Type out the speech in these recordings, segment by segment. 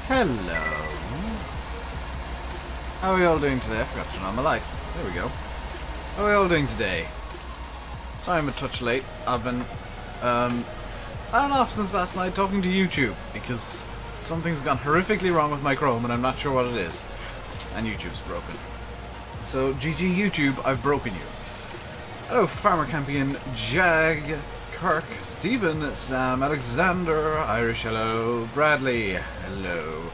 Hello. How are we all doing today? I forgot to turn on my light. There we go. How are we all doing today? Sorry I'm a touch late. I've been, on and off since last night talking to YouTube because something's gone horrifically wrong with my Chrome and I'm not sure what it is. And YouTube's broken. So, GG YouTube, I've broken you. Hello, Farmer Campion, Jag, Kirk, Stephen, Sam, Alexander, Irish, hello, Bradley, hello,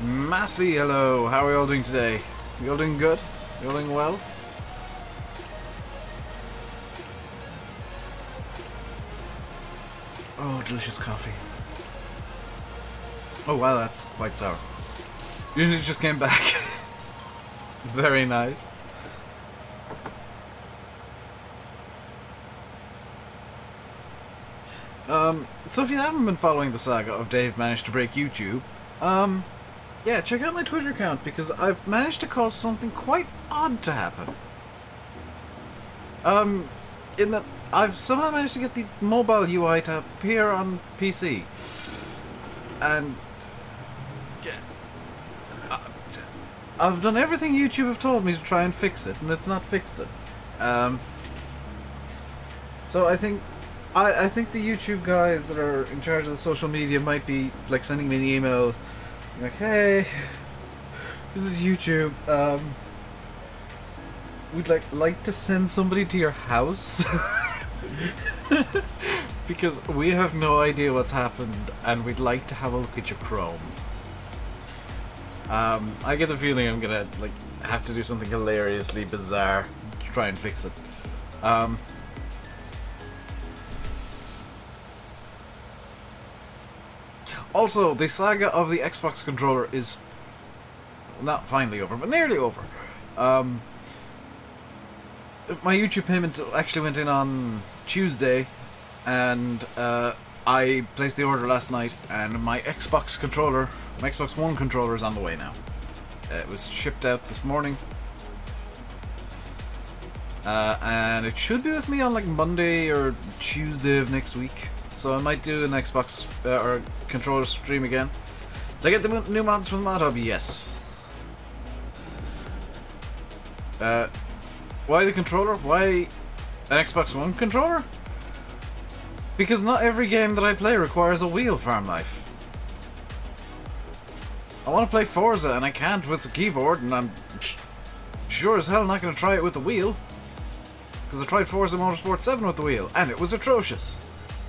Massey, hello. How are we all doing today? You all doing good? You all doing well? Oh, delicious coffee. Oh wow, that's quite sour. You just came back. Very nice. So if you haven't been following the saga of Dave managed to break YouTube, yeah, check out my Twitter account because I've managed to cause something quite odd to happen. In that I've somehow managed to get the mobile UI to appear on PC. And I've done everything YouTube have told me to try and fix it, and it's not fixed it. So I think the YouTube guys that are in charge of the social media might be like sending me an email like, hey, this is YouTube, we'd like to send somebody to your house because we have no idea what's happened and we'd like to have a look at your Chrome. I get the feeling I'm gonna like have to do something hilariously bizarre to try and fix it. Also, the saga of the Xbox controller is not finally over, but nearly over. My YouTube payment actually went in on Tuesday, and I placed the order last night, and my Xbox controller, my Xbox One controller is on the way now. It was shipped out this morning. And it should be with me on like Monday or Tuesday of next week. So I might do an Xbox or controller stream again. Did I get the new mods from the Mod Hub? Yes. Why the controller? Why an Xbox One controller? Because not every game that I play requires a wheel, Farm Life. I want to play Forza and I can't with the keyboard, and I'm sure as hell not going to try it with the wheel. Because I tried Forza Motorsport 7 with the wheel, and it was atrocious.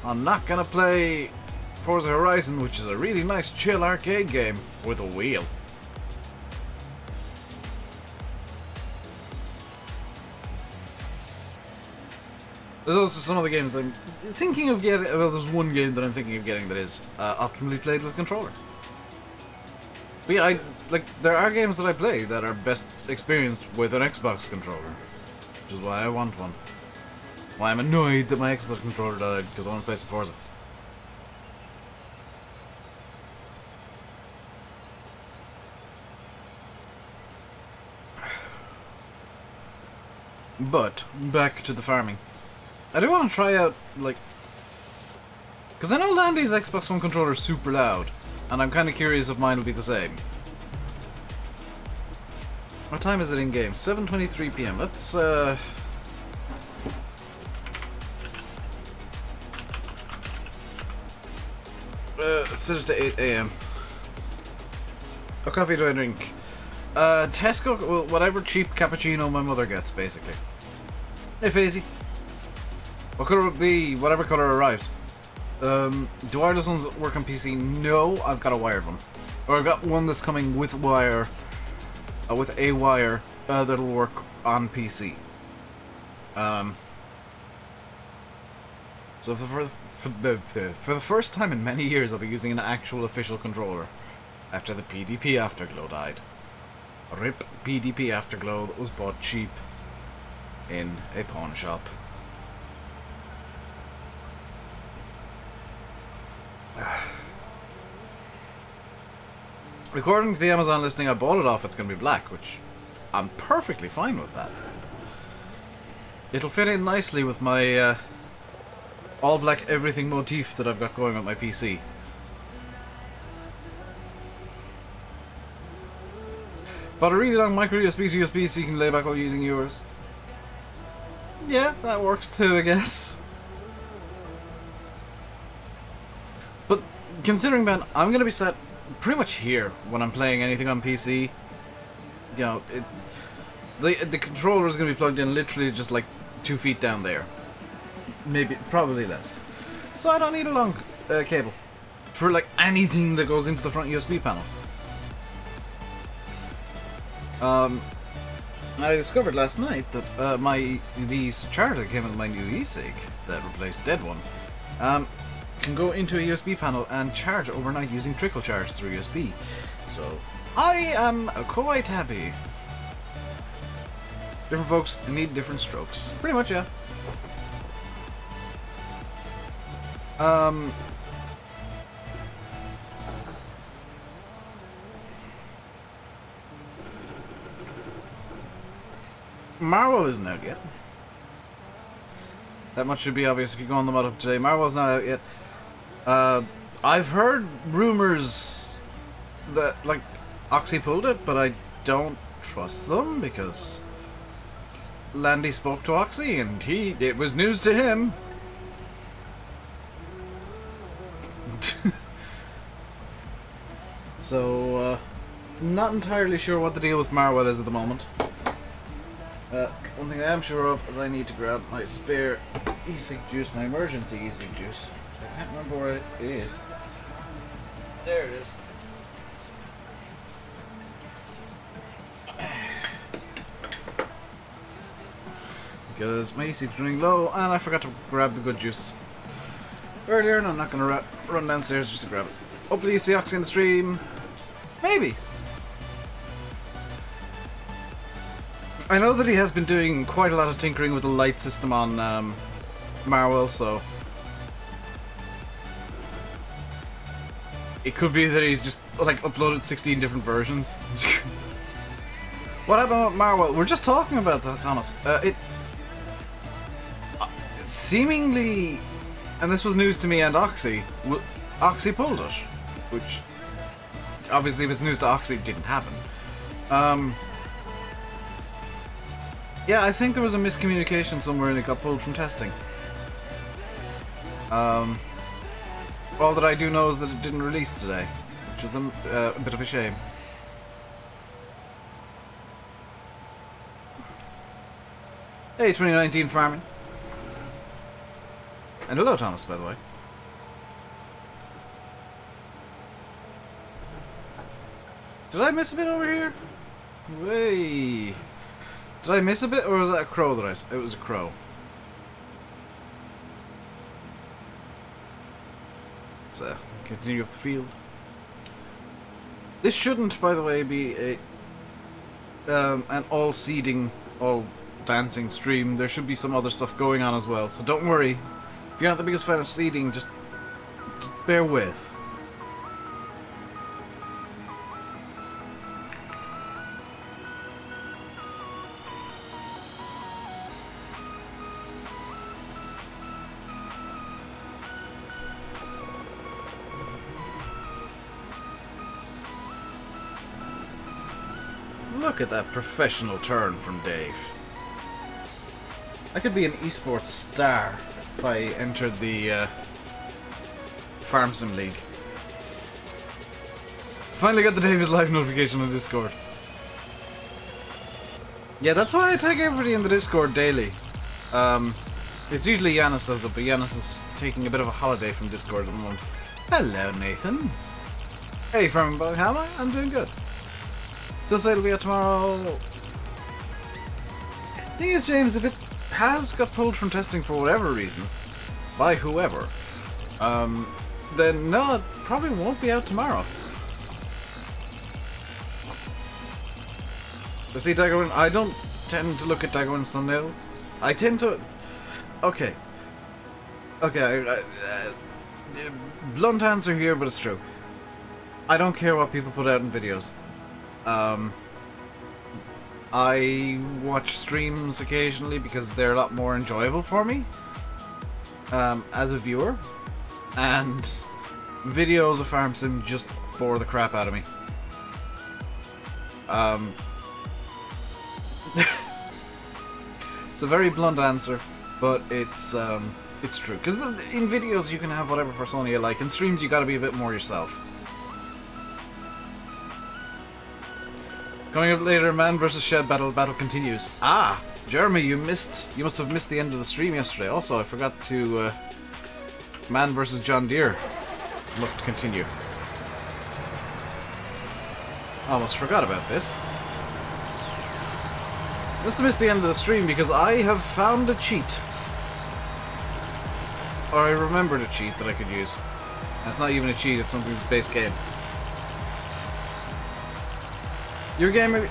I'm not going to play Forza Horizon, which is a really nice chill arcade game, with a wheel. There's also some other games that I'm thinking of getting. Well, there's one game that I'm thinking of getting that is optimally played with a controller. But yeah, there are games that I play that are best experienced with an Xbox controller, which is why I want one. Why I'm annoyed that my Xbox controller died, because I want to play some Forza. But, back to the farming. I do want to try out, like... Because I know Landy's Xbox One controller is super loud, and I'm kind of curious if mine will be the same. What time is it in game? 7:23 PM. Let's, set it to 8 AM. What coffee do I drink? Tesco, well, whatever cheap cappuccino my mother gets, basically. Hey, Faisy. What colour would it be? Whatever colour arrives. Do wireless ones work on PC? No, I've got a wired one. Or I've got one that's coming with wire, with a wire that'll work on PC. So for the first time in many years, I'll be using an actual official controller after the PDP Afterglow died. RIP PDP Afterglow that was bought cheap in a pawn shop. According to the Amazon listing I bought it off, it's going to be black, which I'm perfectly fine with that. It'll fit in nicely with my all black everything motif that I've got going on my PC. But a really long micro USB to USB so you can lay back while using yours. Yeah, that works too, I guess. But considering, man, I'm going to be sat pretty much here when I'm playing anything on PC. You know, the controller is going to be plugged in literally just like 2 feet down there. Maybe, probably less. So I don't need a long cable for like anything that goes into the front USB panel. I discovered last night that the charger that came with my new eSig that replaced dead one can go into a USB panel and charge overnight using trickle charge through USB. So I am quite happy. Different folks need different strokes. Pretty much, yeah. Marvel isn't out yet. That much should be obvious if you go on the mod up today. Marvel's not out yet. I've heard rumors that, like, Oxy pulled it, but I don't trust them because Landy spoke to Oxy and it was news to him. So, not entirely sure what the deal with Marwell is at the moment. One thing I am sure of is I need to grab my spare e-cig juice, my emergency e-cig juice. I can't remember where it is. There it is. Because my e-cig's running low and I forgot to grab the good juice earlier, and I'm not going to run downstairs just to grab it. Hopefully you see Oxy in the stream. Maybe. I know that he has been doing quite a lot of tinkering with the light system on Marwell, so it could be that he's just like uploaded 16 different versions. What happened with Marwell? We're just talking about that, Thomas. It seemingly, and this was news to me and Oxy, Oxy pulled it, which obviously if it's news to Oxy, it didn't happen. Yeah, I think there was a miscommunication somewhere and it got pulled from testing. All that I do know is that it didn't release today, which was a bit of a shame. Hey, 2019 farming. And hello, Thomas, by the way. Did I miss a bit over here? Way. Did I miss a bit, or was that a crow that it was a crow. Let's continue up the field. This shouldn't, by the way, be a an all seeding, all dancing stream. There should be some other stuff going on as well, so don't worry. If you're not the biggest fan of seeding, just bear with. Look at that professional turn from Dave. I could be an esports star if I entered the Farm Sim League. Finally got the Davis live notification on Discord. Yeah, that's why I tag everybody in the Discord daily. It's usually Yanis does it, but Yanis is taking a bit of a holiday from Discord at the moment. Hello, Nathan. Hey, Farming Boy, how am I? I'm doing good. Still say it'll be out tomorrow. Thing is, James, if it has got pulled from testing for whatever reason, by whoever, then no, it probably won't be out tomorrow. See, Daggerwin, I don't tend to look at Daggerwin's thumbnails. I tend to... Okay. Okay, blunt answer here, but it's true. I don't care what people put out in videos. I watch streams occasionally because they're a lot more enjoyable for me as a viewer, and videos of Farm Sim just bore the crap out of me. It's a very blunt answer, but it's true. Because in videos you can have whatever persona you like. In streams you gotta be a bit more yourself. Coming up later, Man vs. Shed battle continues. Ah, Jeremy, you must have missed the end of the stream yesterday. Also, I forgot to Man vs. John Deere must continue. Almost forgot about this. Must have missed the end of the stream because I have found a cheat. Or I remembered a cheat that I could use. That's not even a cheat, it's something that's base game. You're gaming,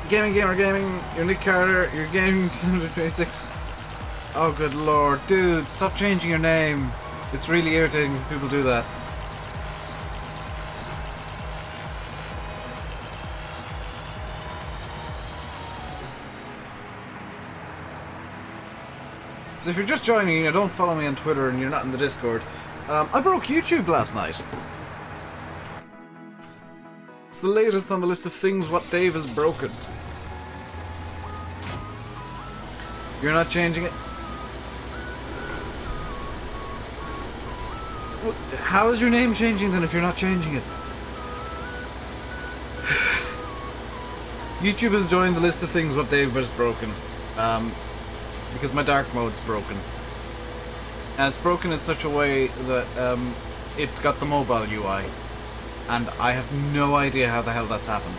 you're Nick Carter, you're gaming 726. Oh good lord, dude, stop changing your name. It's really irritating when people do that. So if you're just joining, you don't follow me on Twitter and you're not in the Discord, I broke YouTube last night. It's the latest on the list of things what Dave has broken. You're not changing it? How is your name changing then if you're not changing it? YouTube has joined the list of things what Dave has broken. Because my dark mode's broken. And it's broken in such a way that it's got the mobile UI. And I have no idea how the hell that's happened.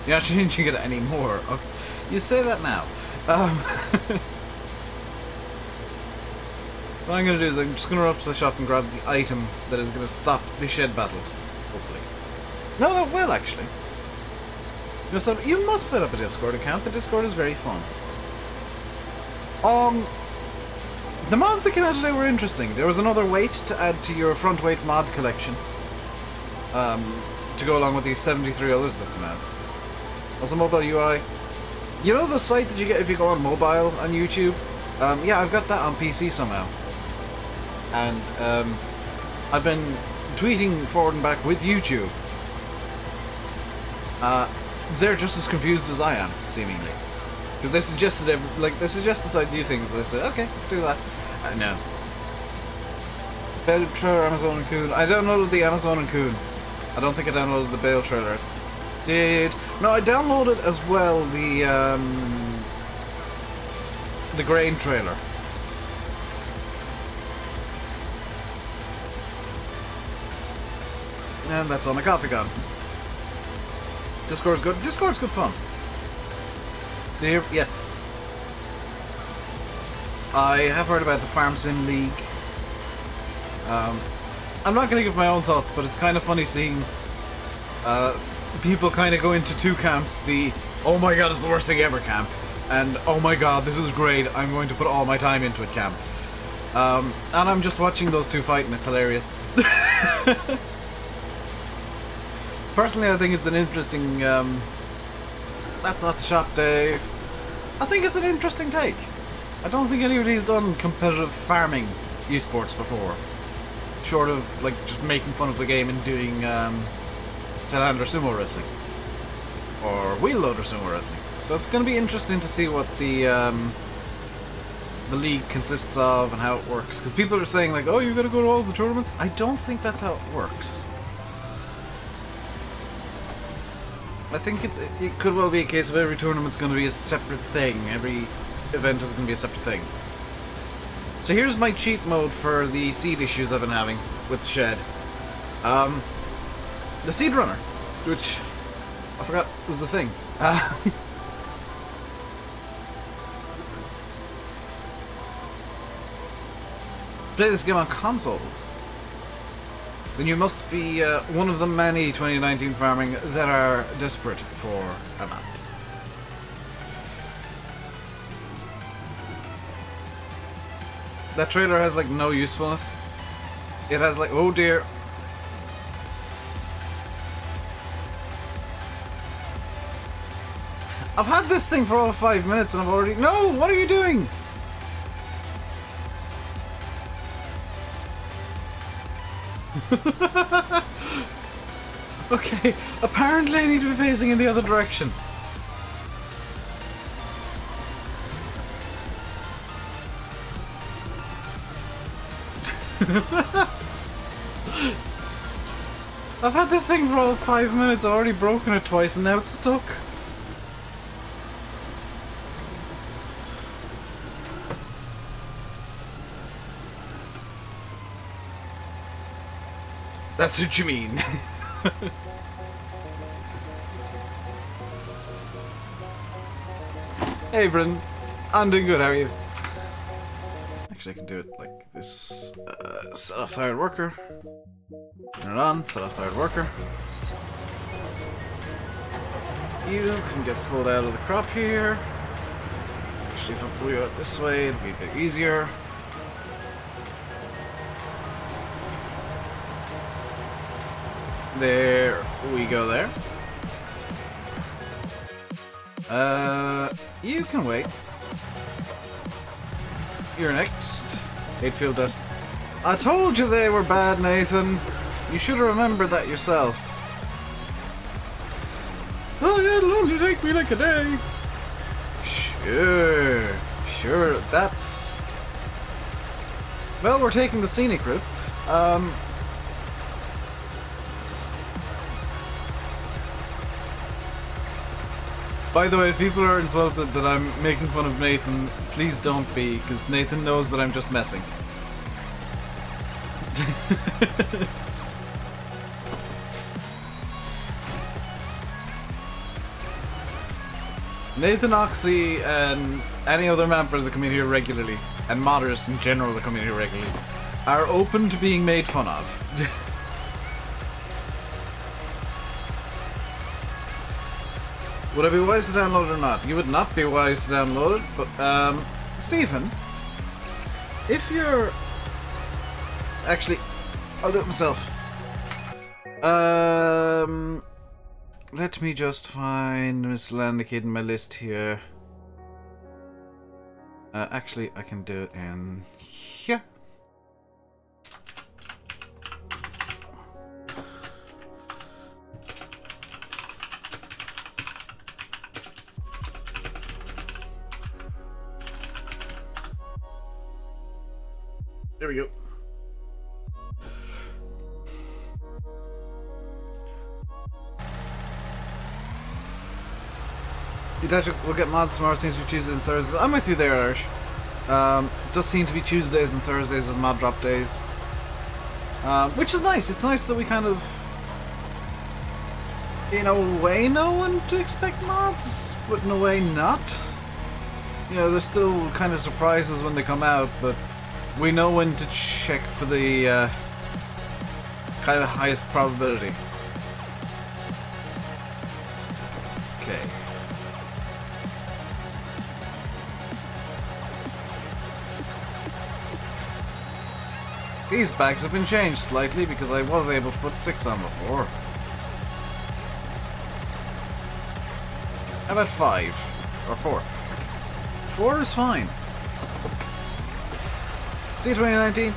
You're not changing it anymore. Okay. You say that now. So what I'm going to do is I'm just going to run up to the shop and grab the item that is going to stop the shed battles. Hopefully. No, that will actually. You must set up a Discord account. The Discord is very fun. The mods that came out today were interesting. There was another weight to add to your front weight mod collection. To go along with the 73 others that come out. Also mobile UI. You know the site that you get if you go on mobile on YouTube? Yeah, I've got that on PC somehow. And I've been tweeting forward and back with YouTube. They're just as confused as I am, seemingly. Because they suggested I do things, and I said, okay, do that. No. Bale trailer, Amazon and Coon. I downloaded the Amazon and Coon. I don't think I downloaded the Bale trailer. No, I downloaded as well the grain trailer. And that's all my coffee gone. Discord's good. Discord's good fun. Yes. I have heard about the Farm Sim League. I'm not going to give my own thoughts, but it's kind of funny seeing people kind of go into two camps. The, oh my god, it's the worst thing ever camp. And, oh my god, this is great, I'm going to put all my time into it camp. And I'm just watching those two fight and it's hilarious. Personally, I think it's an interesting... that's not the shop, Dave. I think it's an interesting take. I don't think anybody's done competitive farming esports before. Short of, like, just making fun of the game and doing telehandler sumo wrestling. Or wheel loader sumo wrestling. So it's going to be interesting to see what the league consists of and how it works. Because people are saying, like, oh, you've got to go to all the tournaments. I don't think that's how it works. I think it could well be a case of every tournament's going to be a separate thing. Every event is going to be a separate thing. So here's my cheat mode for the seed issues I've been having with the shed. The seed runner, which I forgot was the thing. Play this game on console. Then you must be one of the many 2019 farming that are desperate for a map. That trailer has like no usefulness. It has like, oh dear. I've had this thing for all 5 minutes and I've already... No! What are you doing? Okay, apparently I need to be facing in the other direction. I've had this thing for all 5 minutes, I've already broken it twice and now it's stuck. That's what you mean. Hey, Bryn. I'm doing good, how are you? Actually, I can do it like this. Set off tired worker. Turn it on, set off tired worker. You can get pulled out of the crop here. Actually, if I pull you out this way, it'll be a bit easier. There we go there. You can wait. You're next. Hatefield does. I told you they were bad, Nathan. You should have remembered that yourself. Oh yeah, it'll only take me like a day. Sure, that's... Well, we're taking the scenic route. By the way, if people are insulted that I'm making fun of Nathan, please don't be, because Nathan knows that I'm just messing. Nathan Oxy and any other mappers that come in here regularly, and modders in general that come in here regularly, are open to being made fun of. Would I be wise to download it or not? You would not be wise to download it, but, Stephen, if you're... Actually, I'll do it myself. Let me just find miscellaneous in my list here. Actually, I can do it in here. There we go. We'll get mods tomorrow, seems to be Tuesdays and Thursdays. I'm with you there, Irish. It does seem to be Tuesdays and Thursdays with mod drop days. Which is nice. It's nice that we kind of, in a way, know when to expect mods, but in a way not. You know, there's still kind of surprises when they come out, but we know when to check for the kind of highest probability. Okay. These bags have been changed slightly because I was able to put 6 on before. How about 5? Or 4? 4 is fine. See you 2019.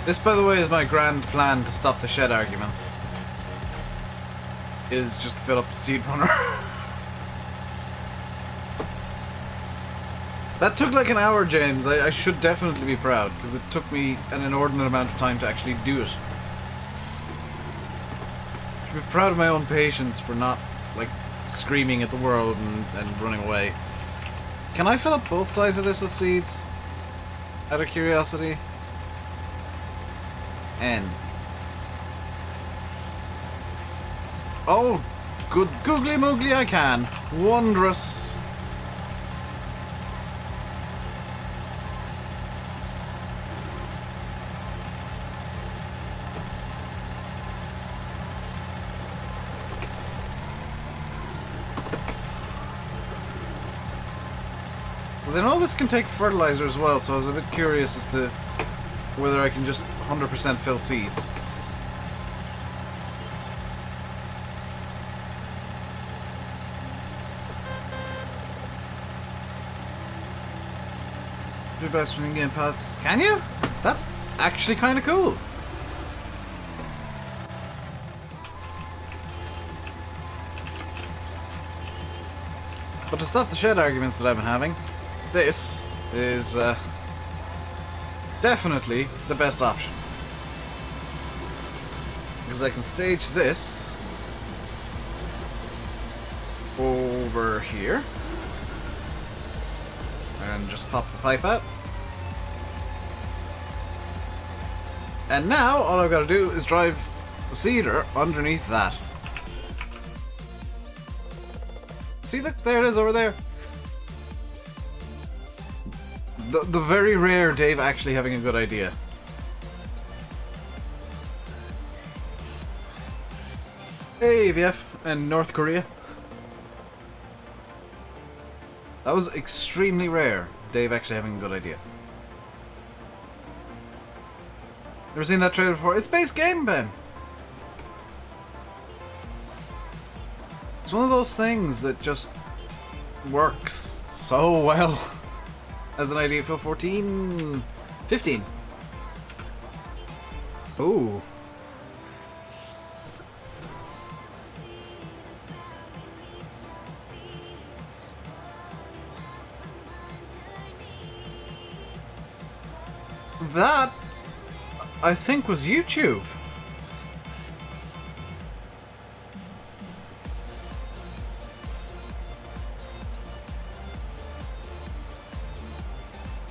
This, by the way, is my grand plan to stop the shed arguments. Is just fill up the seed runner. That took like an hour, James. I should definitely be proud, because it took me an inordinate amount of time to actually do it. I should be proud of my own patience for not, like, screaming at the world and running away. Can I fill up both sides of this with seeds? Out of curiosity? N. Oh, good googly moogly I can. Wondrous. Because I know this can take fertilizer as well, so I was a bit curious as to whether I can just 100% fill seeds. Do best from game pads. Can you? That's actually kind of cool. But to stop the shed arguments that I've been having, this is definitely the best option. Because I can stage this over here and just pop the pipe out. And now all I've got to do is drive the seeder underneath that. See, look, there it is over there. The very rare Dave actually having a good idea. Hey, VF and North Korea. That was extremely rare, Dave actually having a good idea. Never seen that trailer before? It's base game, Ben! It's one of those things that just works so well as an idea for 14... 15. Ooh. That, I think, was YouTube.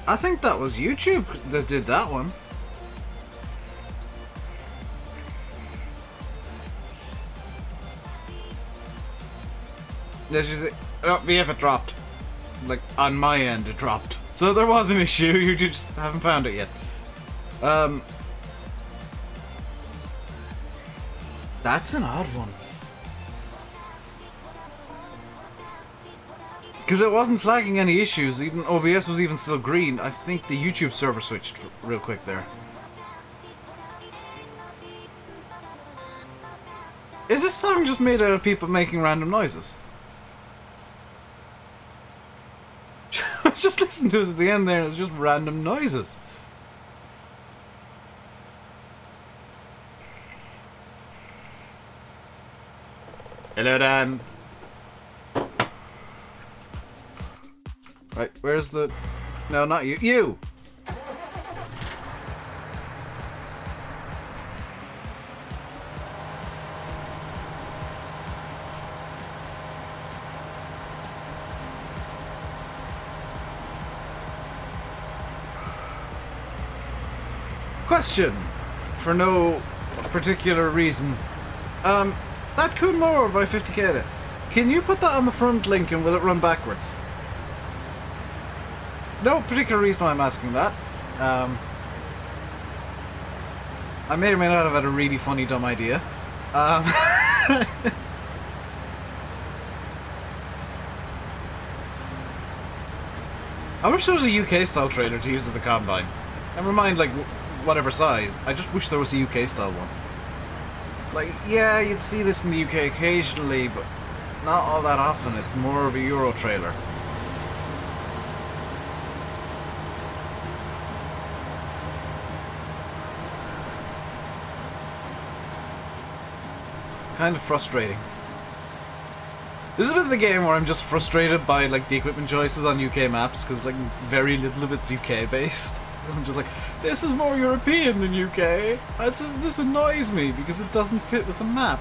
I think that was YouTube that did that one. There's just oh, VF it dropped. Like on my end it dropped. So there was an issue, you just haven't found it yet. That's an odd one. Because it wasn't flagging any issues, even OBS was even still green. I think the YouTube server switched real quick there. Is this song just made out of people making random noises? Just listen to it at the end there and it was just random noises. Hello, Dan. Right, where's the... No, not you. You! Question! For no particular reason. That Kun Mower by 50k, can you put that on the front link and will it run backwards? No particular reason why I'm asking that. I may or may not have had a really funny dumb idea. I wish there was a UK style trailer to use at the Combine. Never mind like whatever size, I just wish there was a UK style one. Like, yeah, you'd see this in the UK occasionally, but not all that often. It's more of a Euro trailer. kind of frustrating. This is a bit of the game where I'm just frustrated by like the equipment choices on UK maps, because like very little of it's UK based. I'm just like, this is more European than UK. This annoys me because it doesn't fit with the map.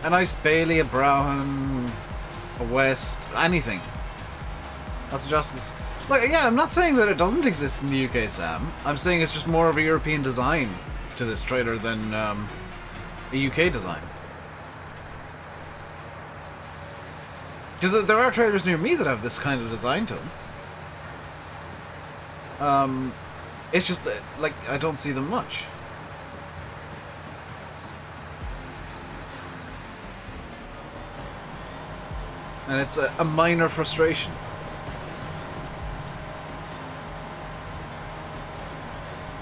A nice Bailey, a Brown, a West, anything. That's justice. Like, yeah, I'm not saying that it doesn't exist in the UK, Sam. I'm saying it's just more of a European design to this trailer than a UK design. Because there are trailers near me that have this kind of design to them. It's just, like, I don't see them much. And it's a minor frustration.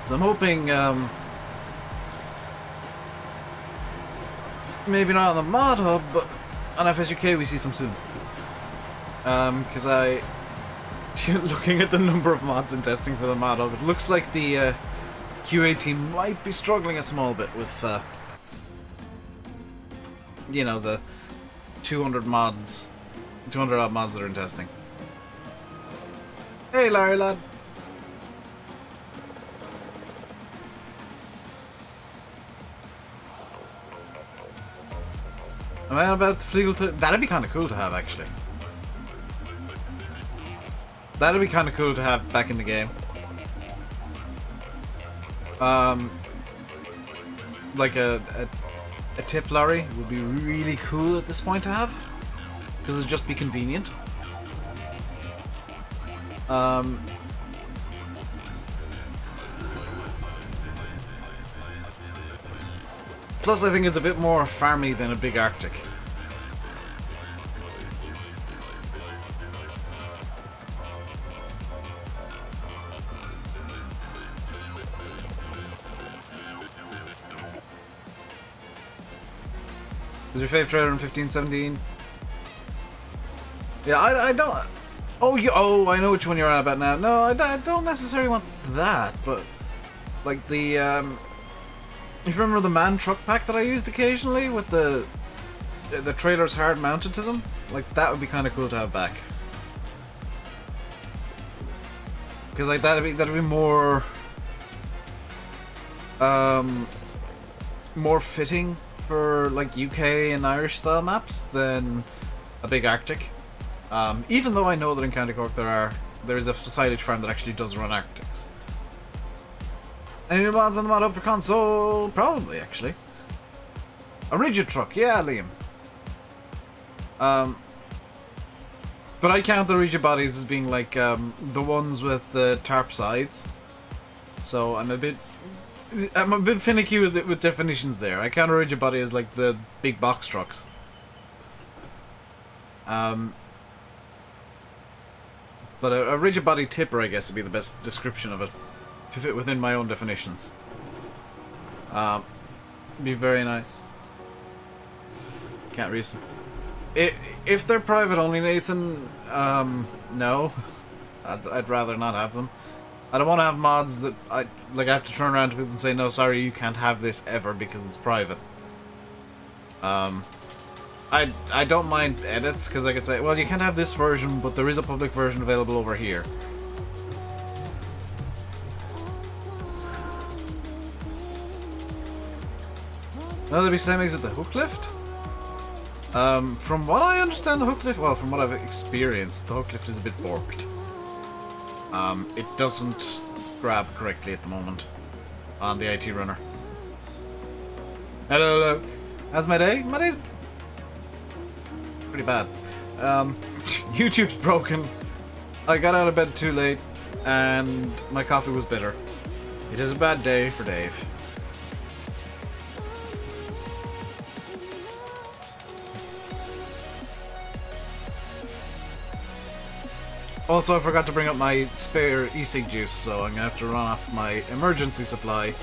So I'm hoping, maybe not on the mod hub, but on FSUK we see some soon. Because looking at the number of mods in testing for the mod hub, it looks like the QA team might be struggling a small bit with, you know, the 200 mods. 200 odd mods that are in testing. Hey, Larry lad. Am I on about the Fleagle? That'd be kind of cool to have, actually. That'd be kind of cool to have back in the game. Like a tip lorry would be really cool at this point to have. Because it'd just be convenient. Plus, I think it's a bit more farmy than a big Arctic. Was your fave trailer in 15-17? Yeah, I don't... Oh, I know which one you're on about now. No, I don't necessarily want that, but... Like the, if you remember the man truck pack that I used occasionally, with the trailers hard mounted to them? Like, that would be kind of cool to have back. Because, like, that'd be more... more fitting for, like, UK and Irish style maps than a big Arctic. Even though I know that in County Cork there is a silage farm that actually does run Arctics. Any new mods on the mod hub for console? Probably, actually. A rigid truck, yeah, Liam. But I count the rigid bodies as being like the ones with the tarp sides. So I'm a bit finicky with definitions there. I count a rigid body as like the big box trucks. But a rigid body tipper, I guess, would be the best description of it, to fit within my own definitions. Be very nice. Can't reason. If they're private only, Nathan, no. I'd rather not have them. I don't want to have mods that I have to turn around to people and say, no, sorry, you can't have this ever because it's private. I don't mind edits, because I could say, well, you can't have this version, but there is a public version available over here. Now there'll be semis with the hook lift. From what I understand, the hook lift, well, from what I've experienced, the hook lift is a bit forked. It doesn't grab correctly at the moment on the IT runner. Hello. How's my day? My day's pretty bad. YouTube's broken. I got out of bed too late, and my coffee was bitter. It is a bad day for Dave. Also, I forgot to bring up my spare e-cig juice, so I'm gonna have to run off my emergency supply,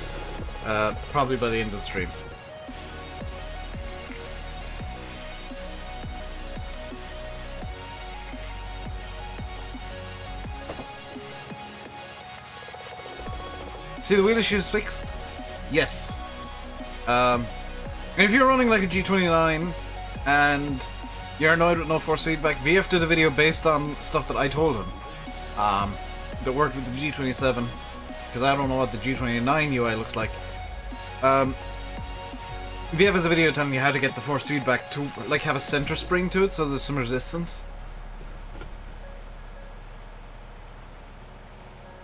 probably by the end of the stream. See, the wheel issue's fixed. Yes. If you're running like a G29 and you're annoyed with no force feedback, VF did a video based on stuff that I told him that worked with the G27, because I don't know what the G29 UI looks like. VF has a video telling you how to get the force feedback to like have a center spring to it, so there's some resistance.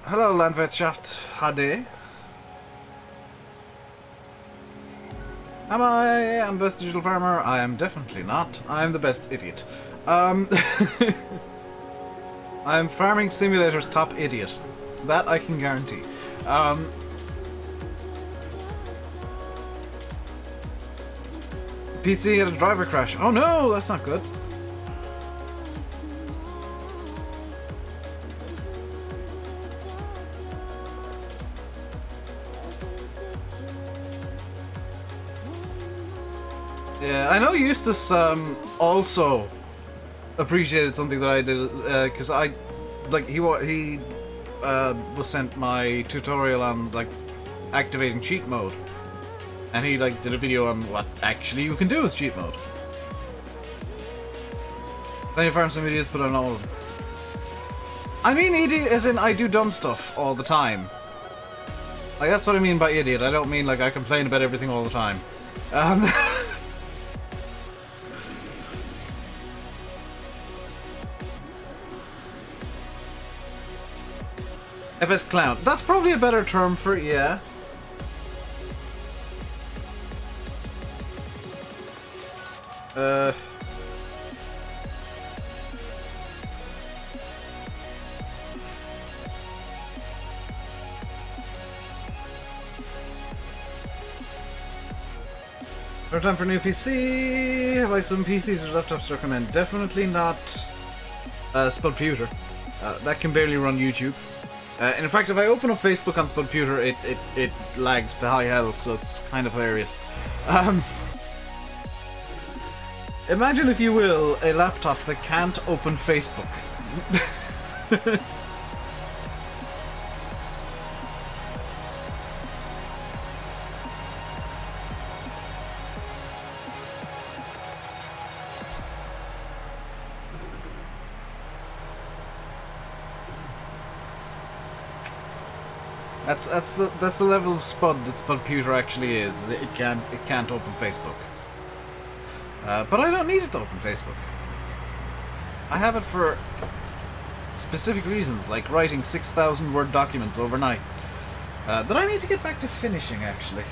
Hello, Landwirtschaft HD. Am I the best digital farmer? I am definitely not. I am the best idiot. I am Farming Simulator's top idiot. That I can guarantee. PC had a driver crash. Oh no, that's not good. Yeah, I know Eustace also appreciated something that I did, because he was sent my tutorial on like activating cheat mode, and he like did a video on what actually you can do with cheat mode. Plenty of farm sim videos, but I don't know all of them. I mean idiot as in I do dumb stuff all the time. Like that's what I mean by idiot. I don't mean like I complain about everything all the time. FS Clown. That's probably a better term for it, yeah. No time for new PC. Have I some PCs or laptops to recommend? Definitely not Spudputer. That can barely run YouTube. And in fact, if I open up Facebook on Spudputer, it lags to high hell, so it's kind of hilarious. Imagine, if you will, a laptop that can't open Facebook. That's the level of spud that Spudputer actually is. It can't open Facebook. But I don't need it to open Facebook. I have it for specific reasons, like writing 6,000 word documents overnight that I need to get back to finishing actually,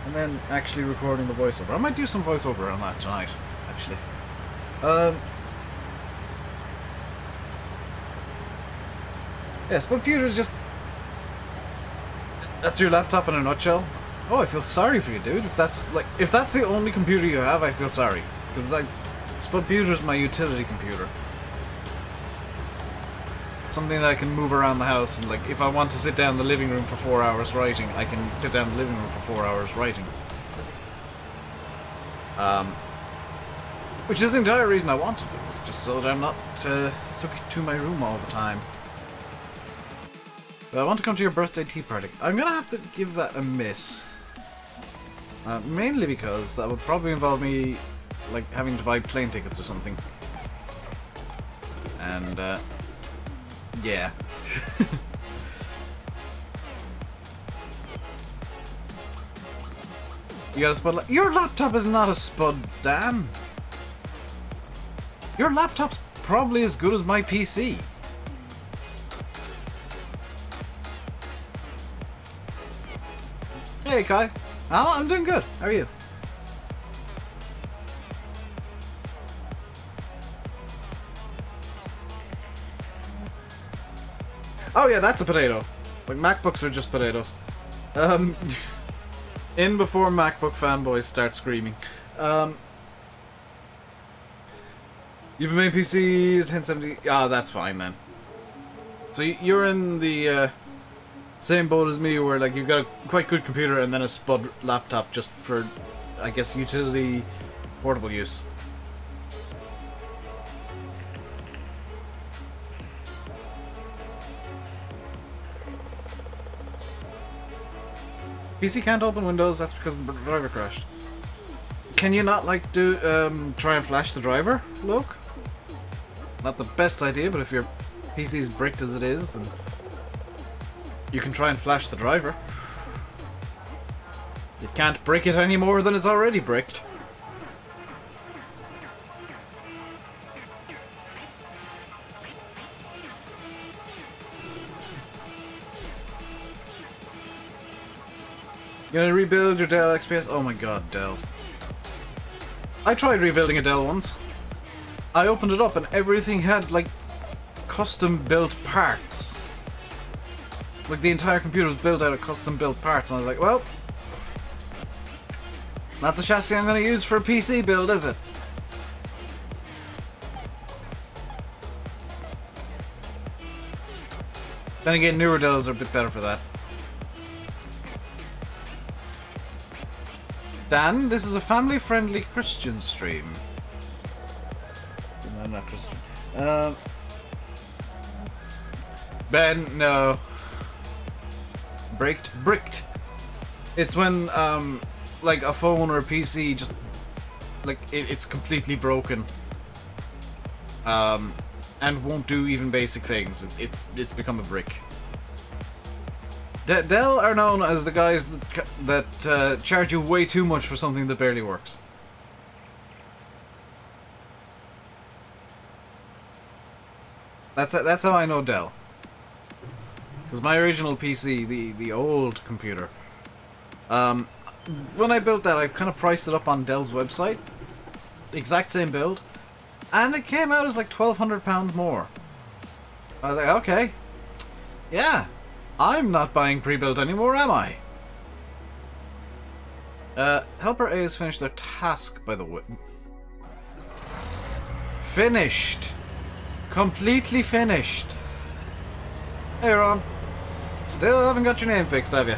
and then actually recording the voiceover. I might do some voiceover on that tonight, actually. Yeah, Spudputer is just... That's your laptop in a nutshell. Oh, I feel sorry for you, dude. If that's the only computer you have, I feel sorry. Because, like, Spudputer's my utility computer. It's something that I can move around the house, and, like, if I want to sit down in the living room for 4 hours writing, I can sit down in the living room for 4 hours writing. Which is the entire reason I wanted it, was just so that I'm not stuck to my room all the time. But I want to come to your birthday tea party. I'm gonna have to give that a miss. Mainly because that would probably involve me, like, having to buy plane tickets or something. And, yeah. You got a spud? Your laptop is not a spud, Dan. Your laptop's probably as good as my PC. Hey Kai, oh, I'm doing good. How are you? Oh yeah, that's a potato. Like MacBooks are just potatoes. In before MacBook fanboys start screaming. You've a main PC 1070. Ah, that's fine then. So you're in the same boat as me, where like you've got a quite good computer and then a spud laptop just for, I guess, utility portable use. PC can't open Windows, that's because the driver crashed. Can you not, like, try and flash the driver, Luke? Not the best idea, but if your PC's bricked as it is, then you can try and flash the driver. You can't brick it any more than it's already bricked. You gonna rebuild your Dell XPS? Oh my god, Dell. I tried rebuilding a Dell once. I opened it up and everything had, like, custom built parts. Like, the entire computer was built out of custom built parts, and I was like, well, it's not the chassis I'm gonna use for a PC build, is it? Then again, newer Dells are a bit better for that. Dan, this is a family-friendly Christian stream. No, I'm not Christian. Ben, no. Bricked. It's when, like, a phone or a PC just, like, it's completely broken. And won't do even basic things. It's become a brick. Dell are known as the guys that charge you way too much for something that barely works. That's how I know Dell. Because my original PC, the old computer, when I built that, I kind of priced it up on Dell's website. The exact same build. And it came out as like £1,200 more. I was like, okay. Yeah. I'm not buying pre-built anymore, am I? Helper A has finished their task, by the way. Finished. Completely finished. Hey, Ron. Still haven't got your name fixed, have you?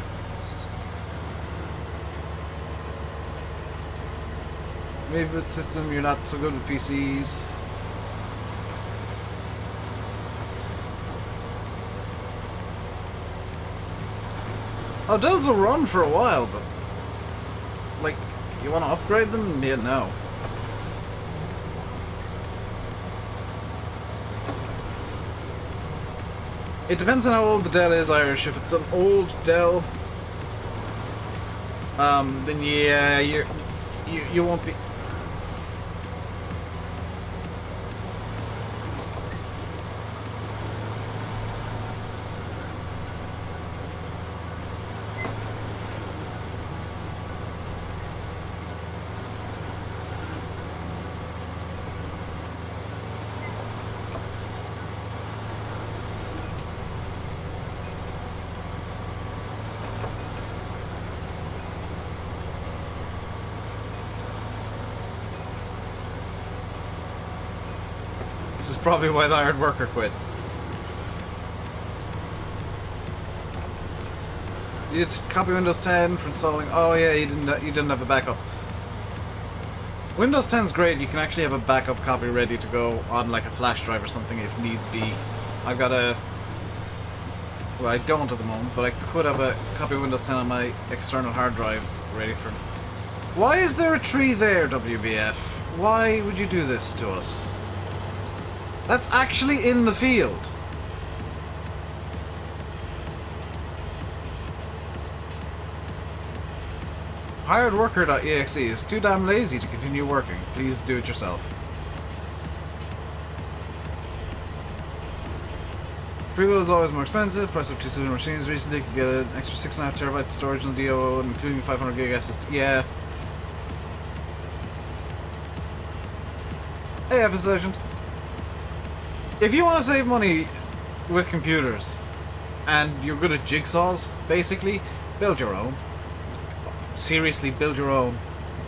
Maybe with system, you're not so good with PCs. Oh, Dells will run for a while, but like, you want to upgrade them? Yeah, no. It depends on how old the Dell is, Irish. If it's an old Dell, then yeah, you won't be. This is probably why the hired worker quit. You did copy Windows 10 for installing. Oh yeah, you didn't have a backup. Windows 10's great. You can actually have a backup copy ready to go on like a flash drive or something if needs be. I've got a. Well, I don't at the moment, but I could have a copy of Windows 10 on my external hard drive ready for. Why is there a tree there, WBF? Why would you do this to us? That's actually in the field. Hiredworker.exe is too damn lazy to continue working. Please do it yourself. Pre-build is always more expensive. Price of 2 super machines recently. You can get an extra 6.5 terabytes storage on the DOO, including 500 gig SSD. Yeah. Hey, FS Legend. If you want to save money with computers, and you're good at jigsaws, basically, build your own. Seriously, build your own.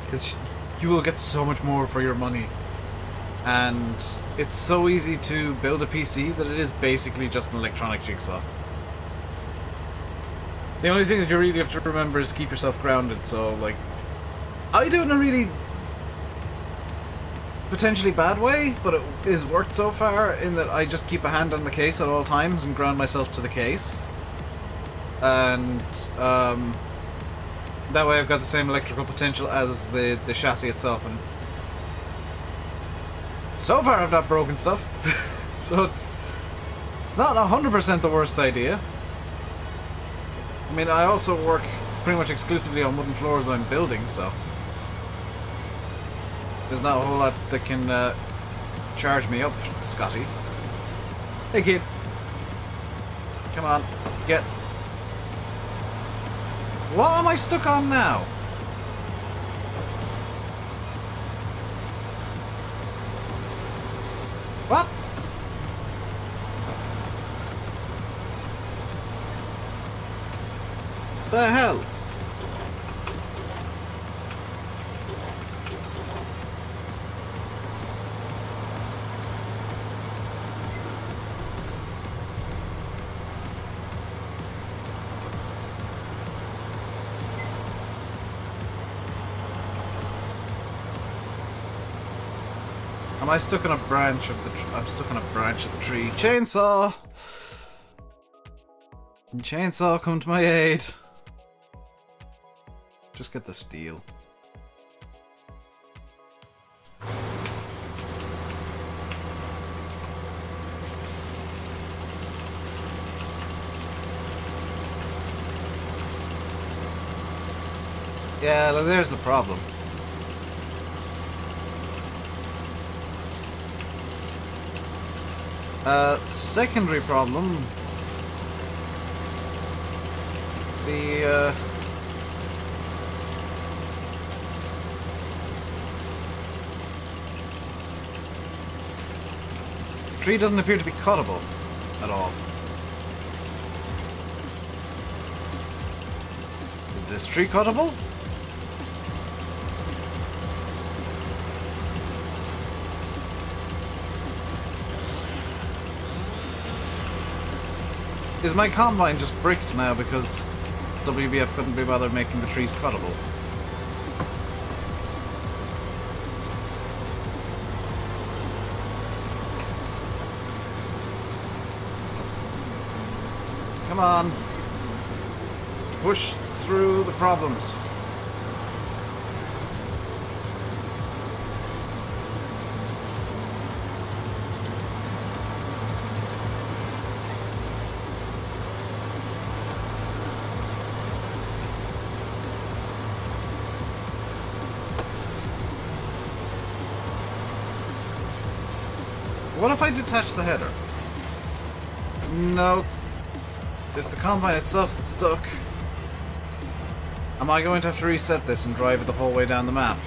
Because you will get so much more for your money. And it's so easy to build a PC that it is basically just an electronic jigsaw. The only thing that you really have to remember is keep yourself grounded, so, like, I do it in a really potentially bad way, but it is worked so far in that I just keep a hand on the case at all times and ground myself to the case. And, That way I've got the same electrical potential as the chassis itself, and so far I've not broken stuff. So it's not 100% the worst idea. I mean, I also work pretty much exclusively on wooden floors I'm building, so there's not a whole lot that can charge me up, Scotty. Hey kid. Come on, get. What am I stuck on now? What? The hell? Am I stuck on a branch of the I'm stuck on a branch of the tree. Chainsaw! Chainsaw, come to my aid. Just get the steel. Yeah, look, there's the problem. Secondary problem. The tree doesn't appear to be cuttable at all. Is this tree cuttable? Is my combine just bricked now because WBF couldn't be bothered making the trees cuttable? Come on. Push through the problems. What if I detach the header? No, it's the combine itself that's stuck. Am I going to have to reset this and drive it the whole way down the map?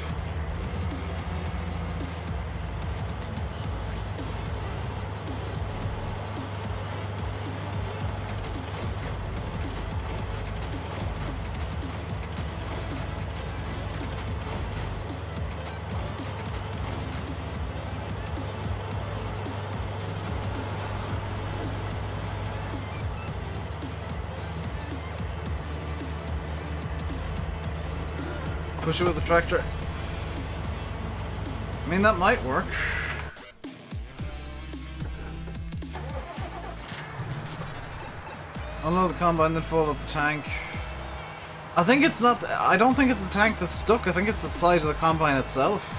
Push it with the tractor. I mean, that might work. Unload the combine, then fold up the tank. I think it's not. I don't think it's the tank that's stuck. I think it's the side of the combine itself.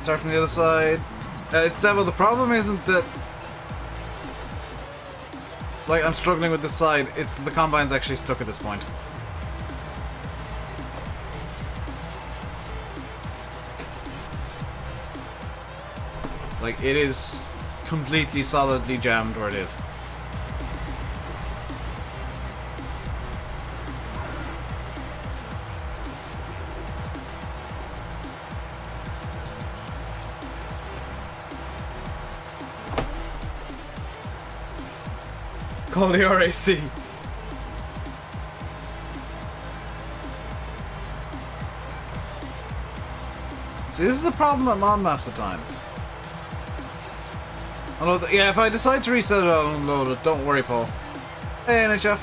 Start from the other side. It's devil. The problem isn't that, like, I'm struggling with this side. It's the combine's actually stuck at this point. Like, it is completely solidly jammed where it is. Call the RAC. See, this is the problem at mod maps at times. Although, yeah, if I decide to reset it, I'll unload it. Don't worry, Paul. Hey, NHF.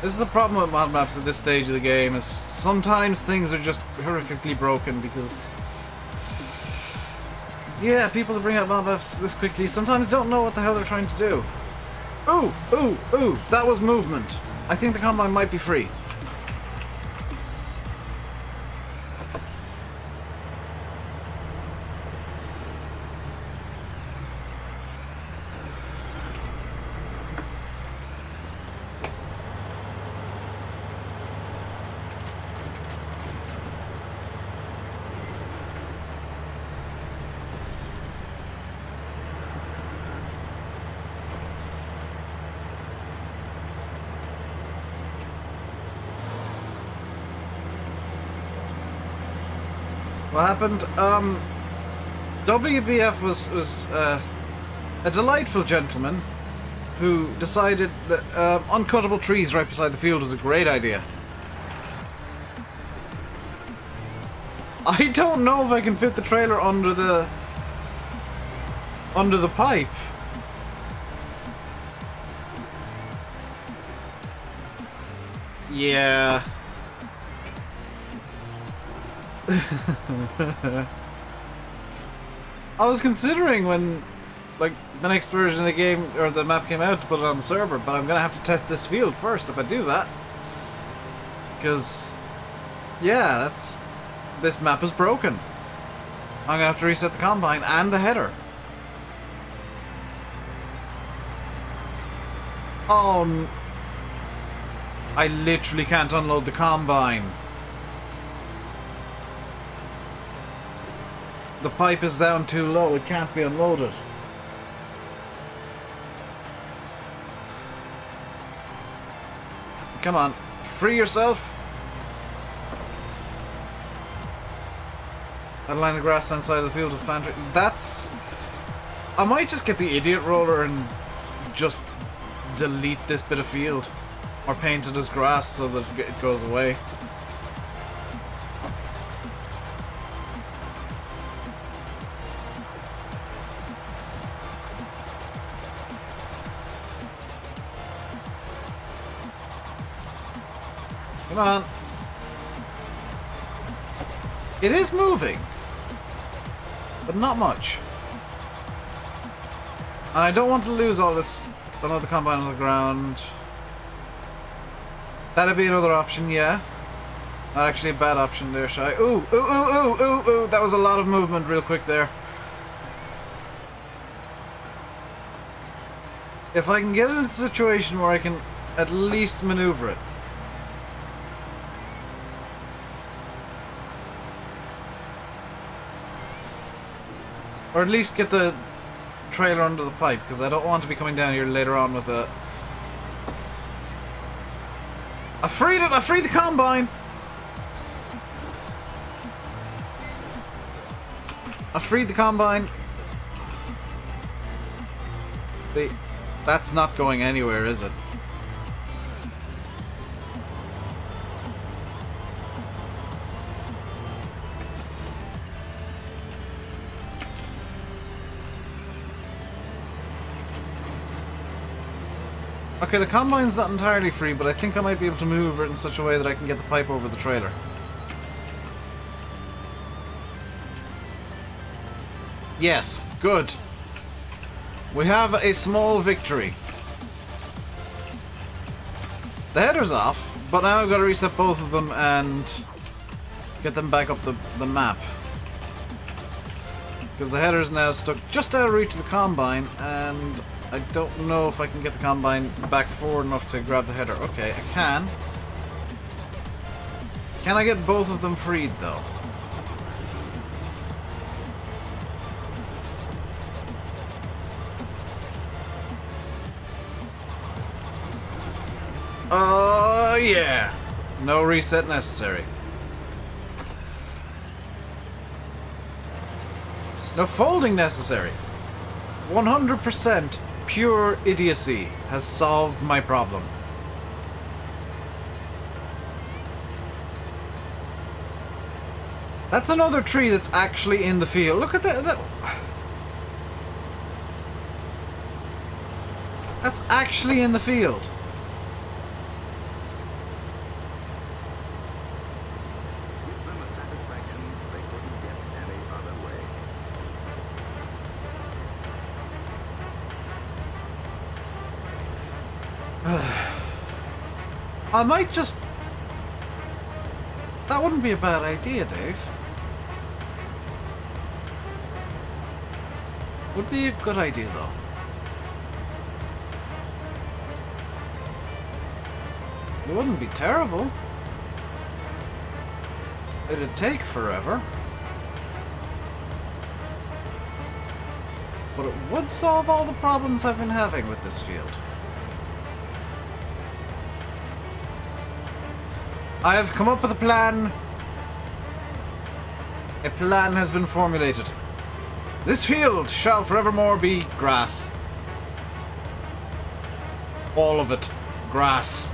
This is a problem with mod maps at this stage of the game, is sometimes things are just horrifically broken because... Yeah, people that bring out mod maps this quickly sometimes don't know what the hell they're trying to do. Ooh, ooh, ooh, that was movement. I think the combine might be free. What happened? WBF was a delightful gentleman who decided that uncuttable trees right beside the field was a great idea. I don't know if I can fit the trailer under the pipe. Yeah. I was considering when, like, the next version of the game, or the map came out to put it on the server, but I'm gonna have to test this field first if I do that. Because, yeah, this map is broken. I'm gonna have to reset the combine and the header. Oh, I literally can't unload the combine. The pipe is down too low, it can't be unloaded. Come on, free yourself. That line of grass on the side of the field with planter. That's... I might just get the idiot roller and just delete this bit of field. Or paint it as grass so that it goes away. Come on. It is moving, but not much. And I don't want to lose all this, another combine on the ground. That'd be another option, yeah. Not actually a bad option there, Shy. Ooh, ooh, ooh, ooh, ooh, ooh. That was a lot of movement real quick there. If I can get into a situation where I can at least maneuver it. Or at least get the trailer under the pipe, because I don't want to be coming down here later on with a... I freed it! I freed the combine! I freed the combine. That's not going anywhere, is it? Okay, the combine's not entirely free, but I think I might be able to move it in such a way that I can get the pipe over the trailer. Yes, good. We have a small victory. The header's off, but now I've got to reset both of them and get them back up the map. Because the header's now stuck just out of reach of the combine, and I don't know if I can get the combine back forward enough to grab the header. Okay, I can. Can I get both of them freed, though? Oh, yeah. No reset necessary. No folding necessary. 100% pure idiocy has solved my problem. That's another tree that's actually in the field. Look at that. That's actually in the field. I might just... That wouldn't be a bad idea, Dave. Would be a good idea, though. It wouldn't be terrible. It'd take forever. But it would solve all the problems I've been having with this field. I have come up with a plan. A plan has been formulated. This field shall forevermore be grass. All of it. Grass.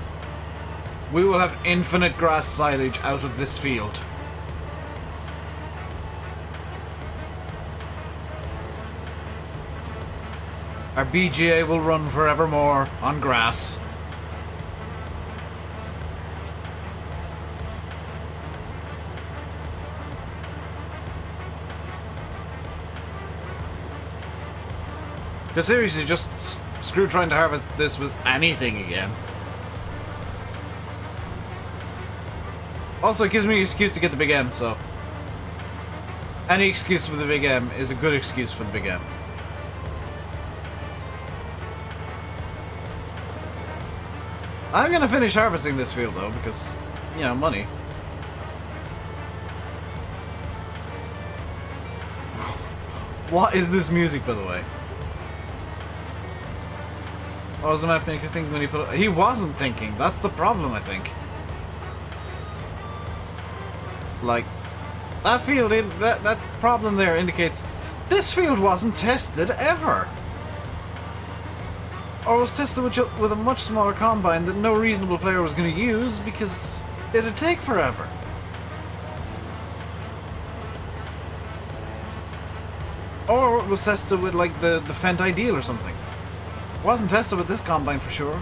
We will have infinite grass silage out of this field. Our BGA will run forevermore on grass. Because seriously, just screw trying to harvest this with anything again. Also, it gives me an excuse to get the big M, so... Any excuse for the big M is a good excuse for the big M. I'm gonna finish harvesting this field, though, because, you know, money. What is this music, by the way? What was the map maker thinking when he put it? He wasn't thinking. That's the problem, I think. Like, that field, that problem there indicates this field wasn't tested ever. Or was tested with a much smaller combine that no reasonable player was going to use because it'd take forever. Or it was tested with, like, the Fendt Ideal or something. It wasn't tested with this combine for sure.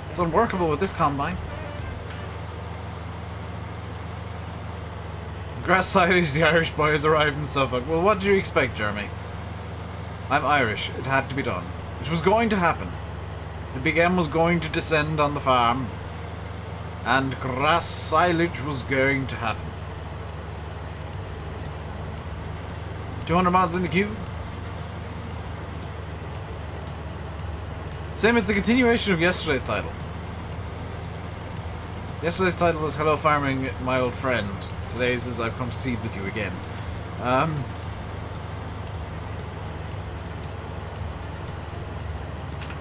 It's unworkable with this combine. Grass silage, the Irish boy has arrived in Suffolk. Well, what did you expect, Jeremy? I'm Irish. It had to be done. It was going to happen. The big M was going to descend on the farm. And grass silage was going to happen. 200 mods in the queue. Sim, it's a continuation of yesterday's title. Yesterday's title was Hello Farming, My Old Friend. Today's is I've come to seed with you again.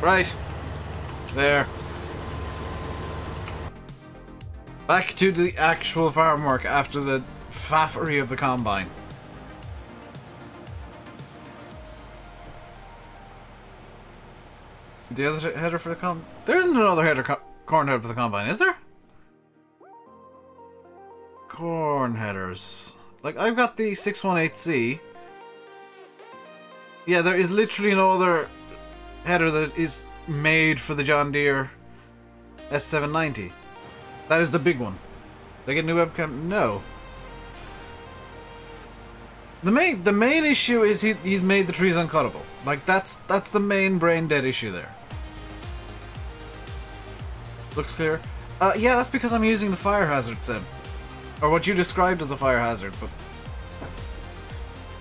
Right. There. Back to the actual farm work after the faffery of the combine. The other header for the combine? There isn't another corn header for the combine, is there? Corn headers. Like, I've got the 618C. Yeah, there is literally no other header that is made for the John Deere S790. That is the big one. They get a new webcam? No. The main issue is he's made the trees uncuttable. Like, that's the main brain dead issue there. Looks clear. Yeah, that's because I'm using the fire hazard sim. Or what you described as a fire hazard, but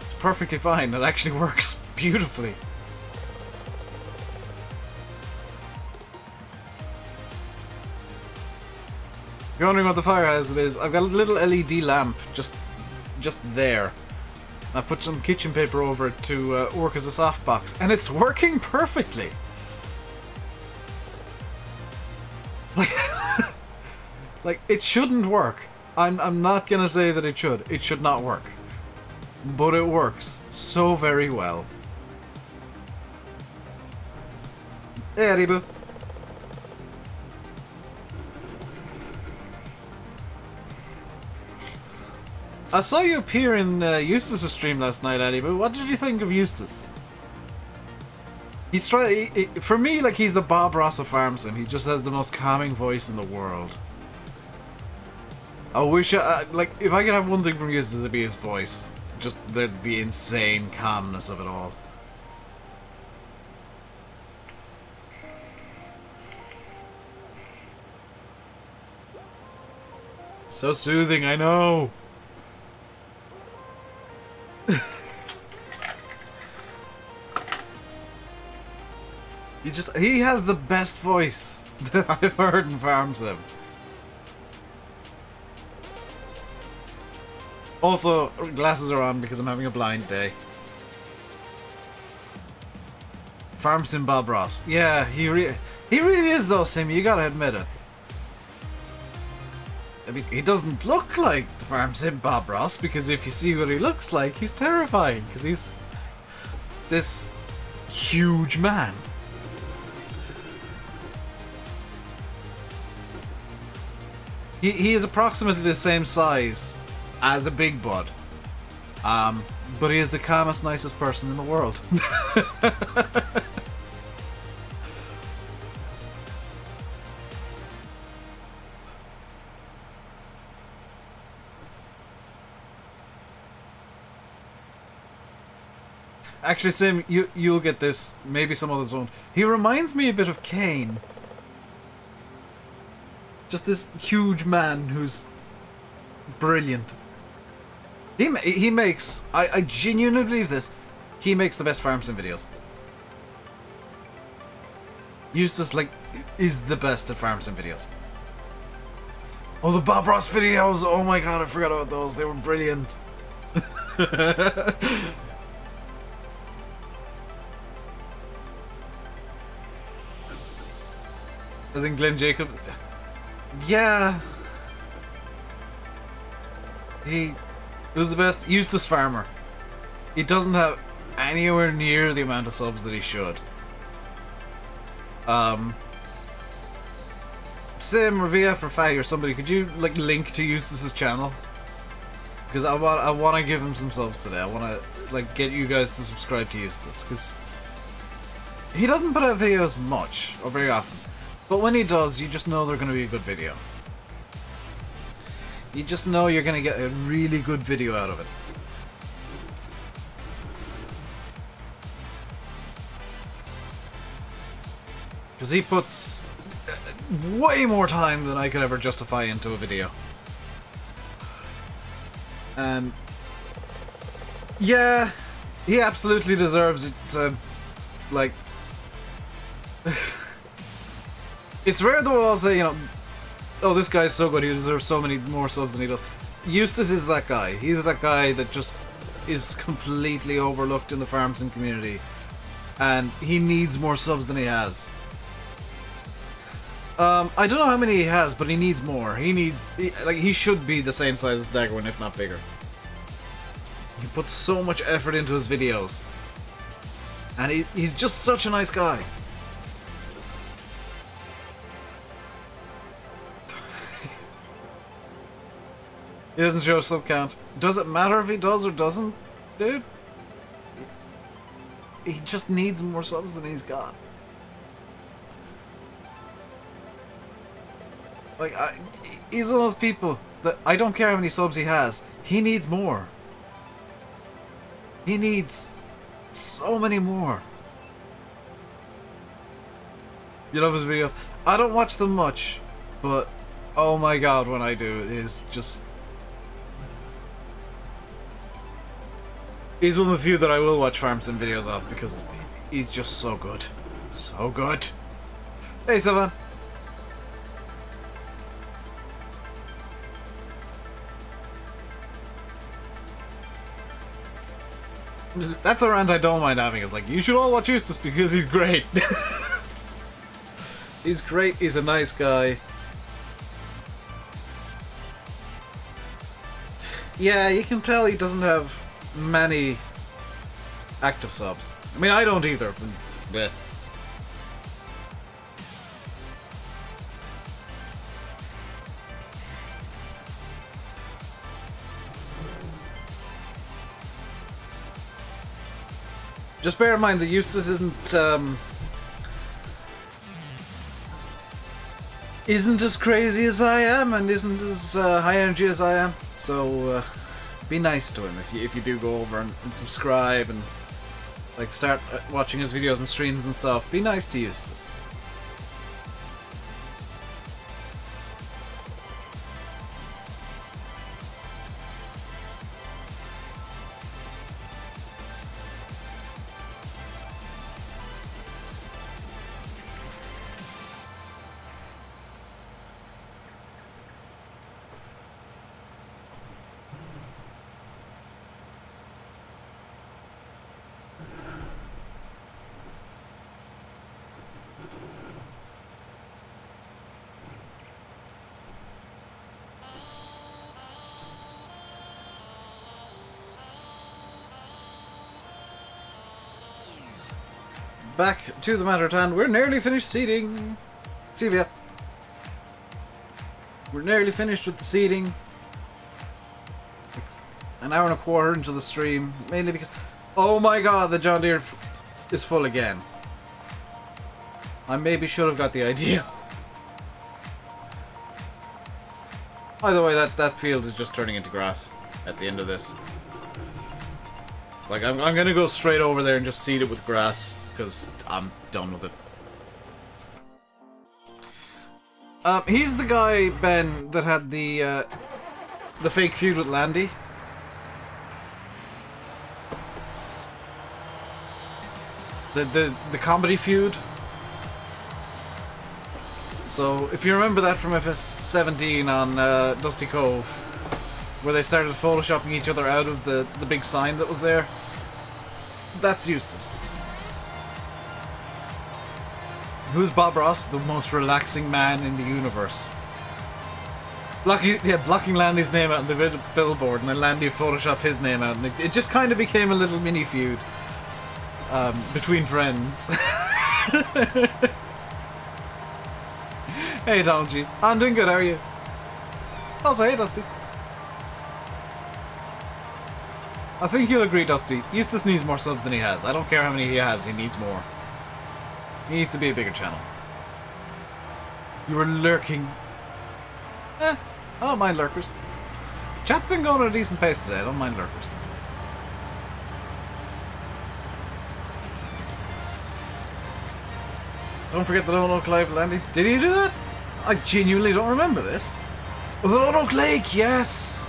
it's perfectly fine. It actually works beautifully. If you're wondering what the fire hazard is, I've got a little LED lamp just there. I've put some kitchen paper over it to work as a softbox, and it's working perfectly. Like, it shouldn't work. I'm not gonna say that it should. It should not work. But it works so very well. Hey, Aribu. I saw you appear in Eustace's stream last night, Aribu. What did you think of Eustace? He's for me, like, he's the Bob Ross of Farm Sim. He just has the most calming voice in the world. I wish, like, if I could have one thing from Eustace, it'd be his voice. Just the insane calmness of it all. So soothing, I know. He has the best voice that I've heard in Farm Sim. Also, glasses are on because I'm having a blind day. Farm Sim Bob Ross. Yeah, he really is though, Sim, you gotta admit it. I mean, he doesn't look like the Farm Sim Bob Ross, because if you see what he looks like, he's terrifying, because he's this huge man. He is approximately the same size as a Big Bud, but he is the calmest, nicest person in the world. Actually, Sim, you'll get this. Maybe some others won't. He reminds me a bit of Kane. Just this huge man who's brilliant. He makes... I genuinely believe this. He makes the best Farm Sim videos. Eustace, like, is the best at Farm Sim videos. Oh, the Bob Ross videos! Oh my god, I forgot about those. They were brilliant. As in Glenn Jacobs. Yeah. He was the best. Eustace Farmer. He doesn't have anywhere near the amount of subs that he should. Sim or VF or Fag or somebody, could you like link to Eustace's channel? Because I want to give him some subs today. I want to like get you guys to subscribe to Eustace, because he doesn't put out videos much or very often. But when he does, you just know they're going to be a good video. You just know you're going to get a really good video out of it. Because he puts way more time than I could ever justify into a video. And yeah, he absolutely deserves it to, like... It's rare though I'll say, you know, oh, this guy's so good, he deserves so many more subs than he does. Eustace is that guy. He's that guy that just is completely overlooked in the Farm Sim community. And he needs more subs than he has. I don't know how many he has, but he needs more. He should be the same size as Daggerwin, if not bigger. He puts so much effort into his videos. And he's just such a nice guy. He doesn't show sub count. Does it matter if he does or doesn't, dude? He just needs more subs than he's got. Like, he's one of those people that I don't care how many subs he has. He needs more. He needs so many more. You love his videos? I don't watch them much, but oh my god, when I do, it is just... He's one of the few that I will watch Farm Sim videos of, because he's just so good. So good. Hey, Savan. That's a rant I don't mind having. It's like, you should all watch Eustace because he's great. He's great, he's a nice guy. Yeah, you can tell he doesn't have many active subs. I mean, I don't either. But just bear in mind that Eustace isn't as crazy as I am, and isn't as high energy as I am. So be nice to him if you do go over and subscribe and like start watching his videos and streams and stuff. Be nice to Eustace. back to the matter at hand. We're nearly finished seeding. See ya. We're nearly finished with the seeding. An hour and a quarter into the stream. Mainly because... Oh my god, the John Deere is full again. I maybe should have got the idea. Either way, that field is just turning into grass at the end of this. Like, I'm gonna go straight over there and just seed it with grass, because I'm done with it. He's the guy, Ben, that had the fake feud with Landy. The comedy feud. So, if you remember that from FS17 on Dusty Cove, where they started photoshopping each other out of the big sign that was there, that's Eustace. Who's Bob Ross? The most relaxing man in the universe. Blocking Landy's name out on the billboard, and then Landy photoshopped his name out, and it just kind of became a little mini feud between friends. Hey, Donald G. I'm doing good, how are you? Also, hey, Dusty. I think you'll agree, Dusty. Eustace needs more subs than he has. I don't care how many he has, he needs more. He needs to be a bigger channel. You were lurking. I don't mind lurkers. Chat's been going at a decent pace today, I don't mind lurkers. Don't forget the Lone Oak Live, Landy. Did he do that? I genuinely don't remember this. Oh, the Lone Oak Lake, yes!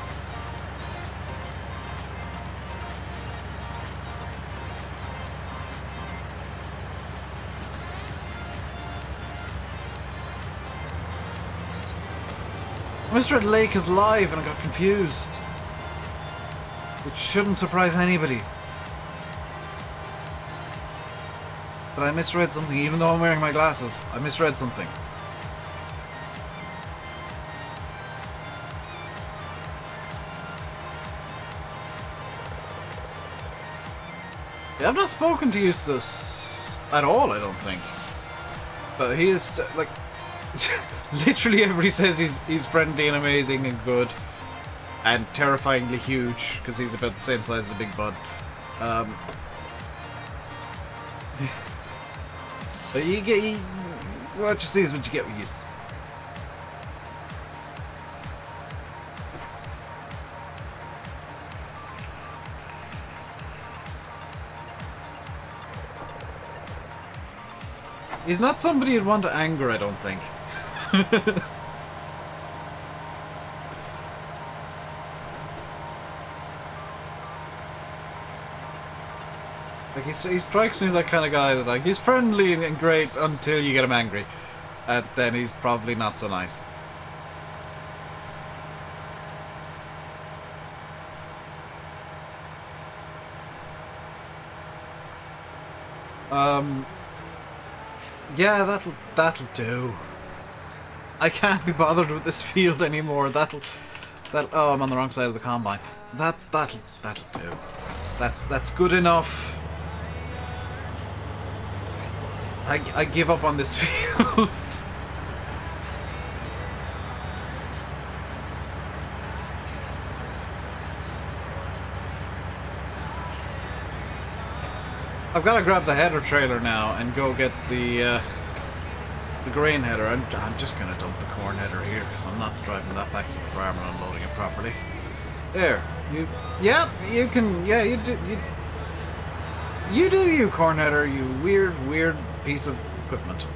I misread Lake as live and I got confused. Which shouldn't surprise anybody. But I misread something, even though I'm wearing my glasses. I misread something. Yeah, I've not spoken to Eustace at all, I don't think. But he is, like... literally everybody says he's friendly and amazing and good. And terrifyingly huge, because he's about the same size as a Big Bud. But what you see is what you get with Eustace. He's not somebody you'd want to anger, I don't think. Like he strikes me as that kind of guy that, like, he's friendly and great until you get him angry, and then he's probably not so nice. Yeah, that'll do. I can't be bothered with this field anymore. Oh, I'm on the wrong side of the combine. That'll do. That's good enough. I give up on this field. I've got to grab the header trailer now and go get the grain header. I'm just going to dump the corn header here because I'm not driving that back to the farm and unloading it properly. There. You can... Yeah, you do... You do you, corn header, you weird piece of equipment.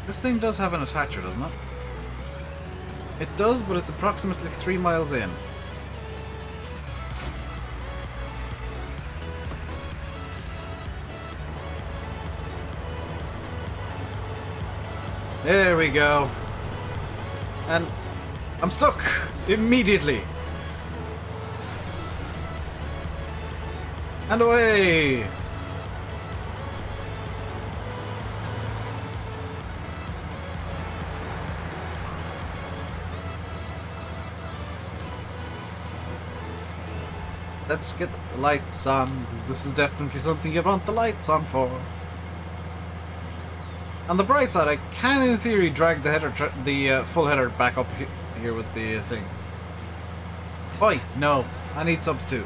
This thing does have an attacher, doesn't it? It does, but it's approximately 3 miles in. There we go. And I'm stuck immediately. And away! Let's get the lights on, because this is definitely something you want the lights on for. On the bright side, I can, in theory, drag the header, full header back up here with the thing. Oi, no, I need subs too.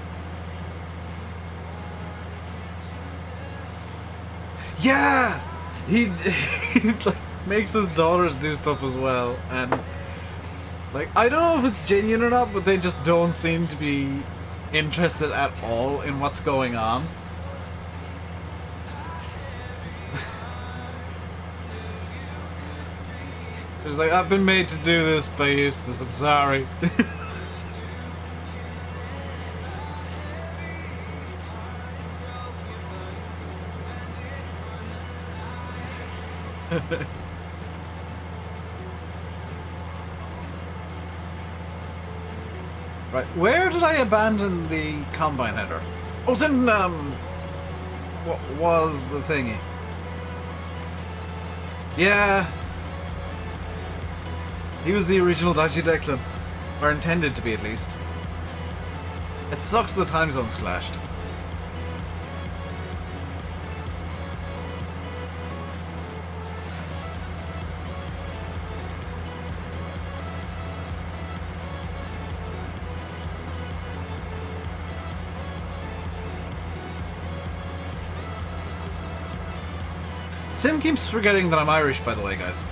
Yeah, he like makes his daughters do stuff as well, and like I don't know if it's genuine or not, but they just don't seem to be interested at all in what's going on. She's like, I've been made to do this by Eustace, I'm sorry. Right, where did I abandon the combine header? Oh, it's in, what was the thingy? Yeah. He was the original Dodgy Declan. Or intended to be, at least. It sucks the time zones clashed. Sim keeps forgetting that I'm Irish, by the way, guys.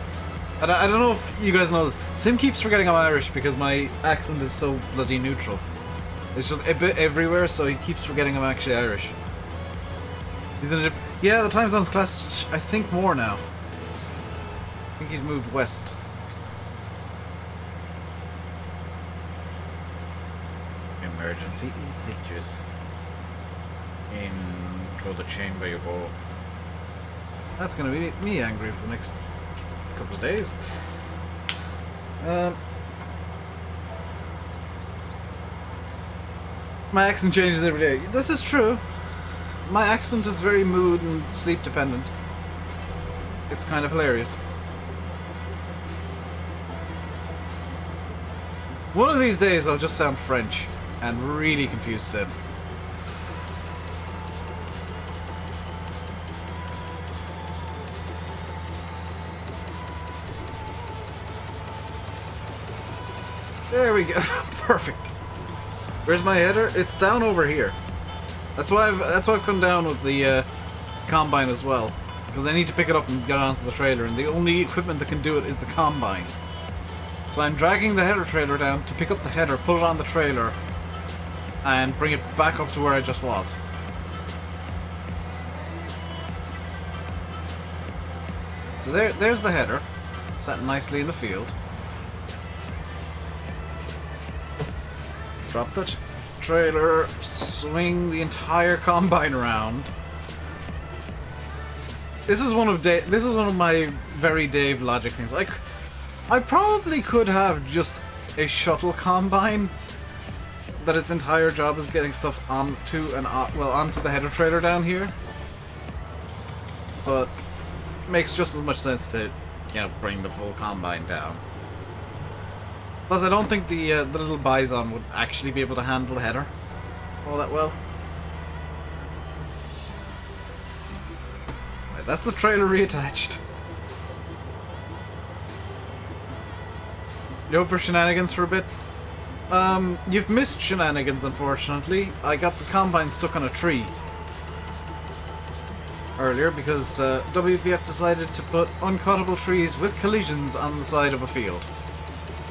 And I don't know if you guys know this. Sim keeps forgetting I'm Irish because my accent is so bloody neutral. It's just a bit everywhere, so he keeps forgetting I'm actually Irish. He's in a yeah, the time zone's class, I think, more now. I think he's moved west. Emergency e-citrus. Into the chamber you go. That's gonna be me angry for the next couple of days. My accent changes every day. This is true. My accent is very mood and sleep dependent. It's kind of hilarious. One of these days I'll just sound French and really confuse Sim. There we go. Perfect. Where's my header? It's down over here. That's why I've come down with the combine as well, because I need to pick it up and get onto the trailer, and the only equipment that can do it is the combine. So I'm dragging the header trailer down to pick up the header, put it on the trailer, and bring it back up to where I just was. So there's the header, sat nicely in the field. Drop the trailer, swing the entire combine around. This is one of my very Dave logic things. Like, I probably could have just a shuttle combine that its entire job is getting stuff onto the header trailer down here. But it makes just as much sense to, bring the full combine down. Plus, I don't think the little bison would actually be able to handle the header all that well. Right, that's the trailer reattached. You hope for shenanigans for a bit? You've missed shenanigans, unfortunately. I got the combine stuck on a tree earlier because WPF decided to put uncuttable trees with collisions on the side of a field.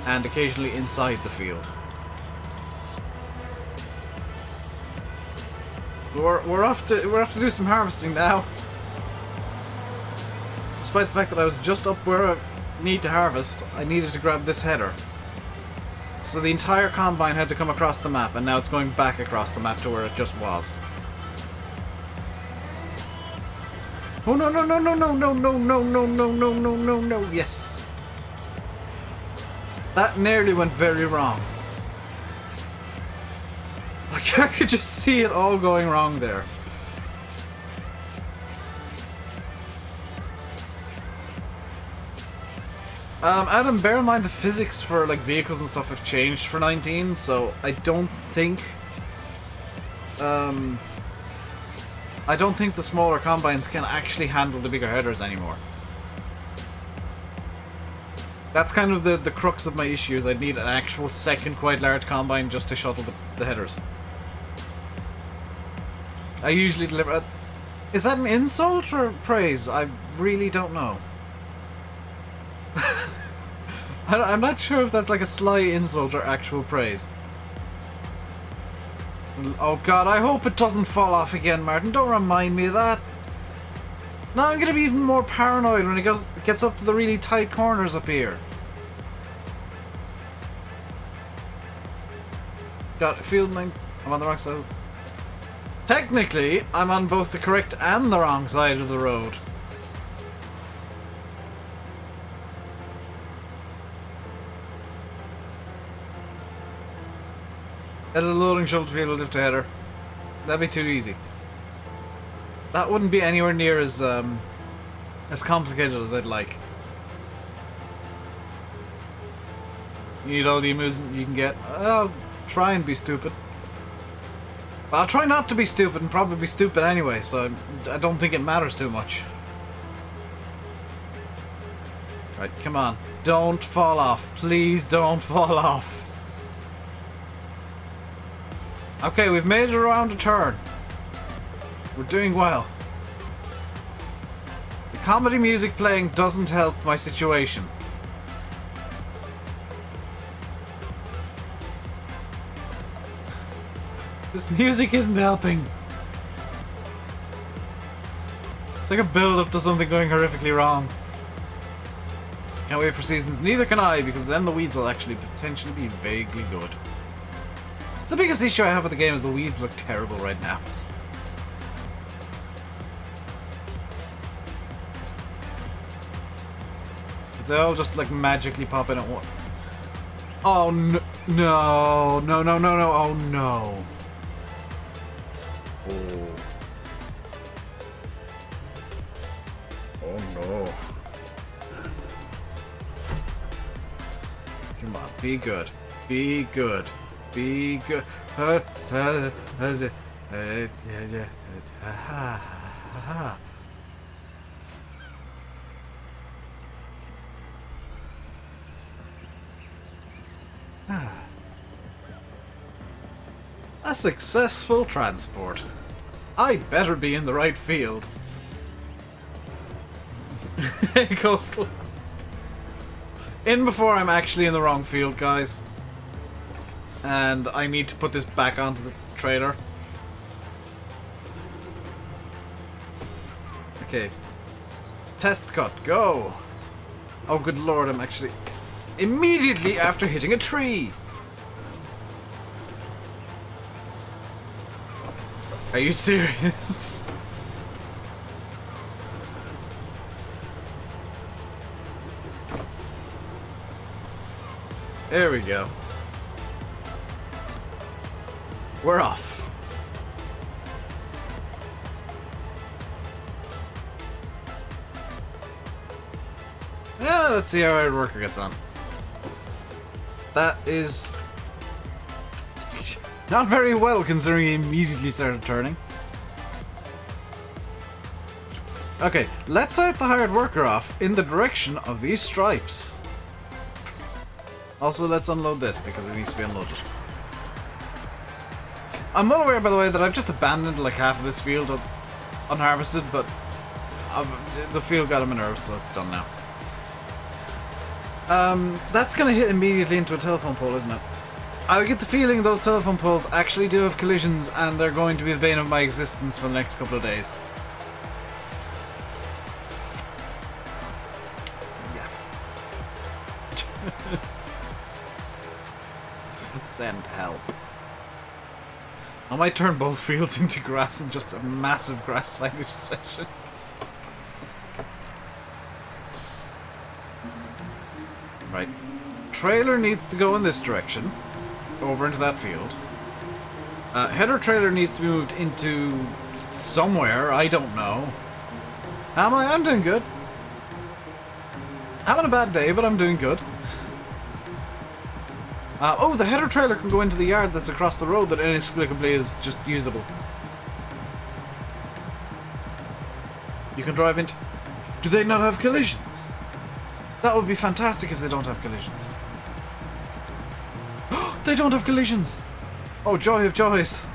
And occasionally inside the field. We're off to do some harvesting now. Despite the fact that I was just up where I need to harvest, I needed to grab this header. So the entire combine had to come across the map, and now it's going back across the map to where it just was. Oh no no no no no no no no no no no no no no yes. That nearly went very wrong. Like, I could just see it all going wrong there. Adam, bear in mind the physics for like vehicles and stuff have changed for 19, so I don't think I don't think the smaller combines can actually handle the bigger headers anymore. That's kind of the crux of my issues. I'd need an actual second quite large combine just to shuttle the headers. I usually deliver... Is that an insult or praise? I really don't know. I'm not sure if that's like a sly insult or actual praise. Oh god, I hope it doesn't fall off again, Martin. Don't remind me of that. Now I'm gonna be even more paranoid when it gets up to the really tight corners up here. God, field 9. I'm on the wrong side. Technically, I'm on both the correct and the wrong side of the road. Edit a loading shuttle to be able to lift a header. That'd be too easy. That wouldn't be anywhere near as complicated as I'd like. You need all the amusement you can get. I'll try and be stupid. I'll try not to be stupid and probably be stupid anyway, so I don't think it matters too much. Right, come on. Don't fall off. Please don't fall off. Okay, we've made it around a turn. We're doing well. The comedy music playing doesn't help my situation. This music isn't helping. It's like a build-up to something going horrifically wrong. Can't wait for seasons. Neither can I, because then the weeds will actually potentially be vaguely good. It's the biggest issue I have with the game is the weeds look terrible right now. Because they all just like magically pop in at once. Oh no, no, no, no, no, no, oh no. Oh. Oh no. Come on, be good. Be good. Be good. A successful transport. I'd better be in the right field. Coastal. In before I'm actually in the wrong field, guys. And I need to put this back onto the trailer. Okay. Test cut, go! Oh good lord, I'm actually... Immediately after hitting a tree! Are you serious? There we go. We're off. Yeah, let's see how our worker gets on. That is not very well considering he immediately started turning. Okay, let's set the hired worker off in the direction of these stripes. Also, let's unload this because it needs to be unloaded. I'm well aware, by the way, that I've just abandoned like half of this field unharvested, but the field got on my nerves, so it's done now. That's gonna hit immediately into a telephone pole, isn't it? I get the feeling those telephone poles actually do have collisions, and they're going to be the bane of my existence for the next couple of days. Yeah. Send help. I might turn both fields into grass and just a massive grass silage sessions. Right. Trailer needs to go in this direction. Over into that field. Header trailer needs to be moved into somewhere. I don't know. Am I? I'm doing good. Having a bad day, but I'm doing good. Oh, the header trailer can go into the yard that's across the road that inexplicably is just usable. You can drive into... Do they not have collisions? That would be fantastic if they don't have collisions. They don't have collisions! Oh, joy of joys!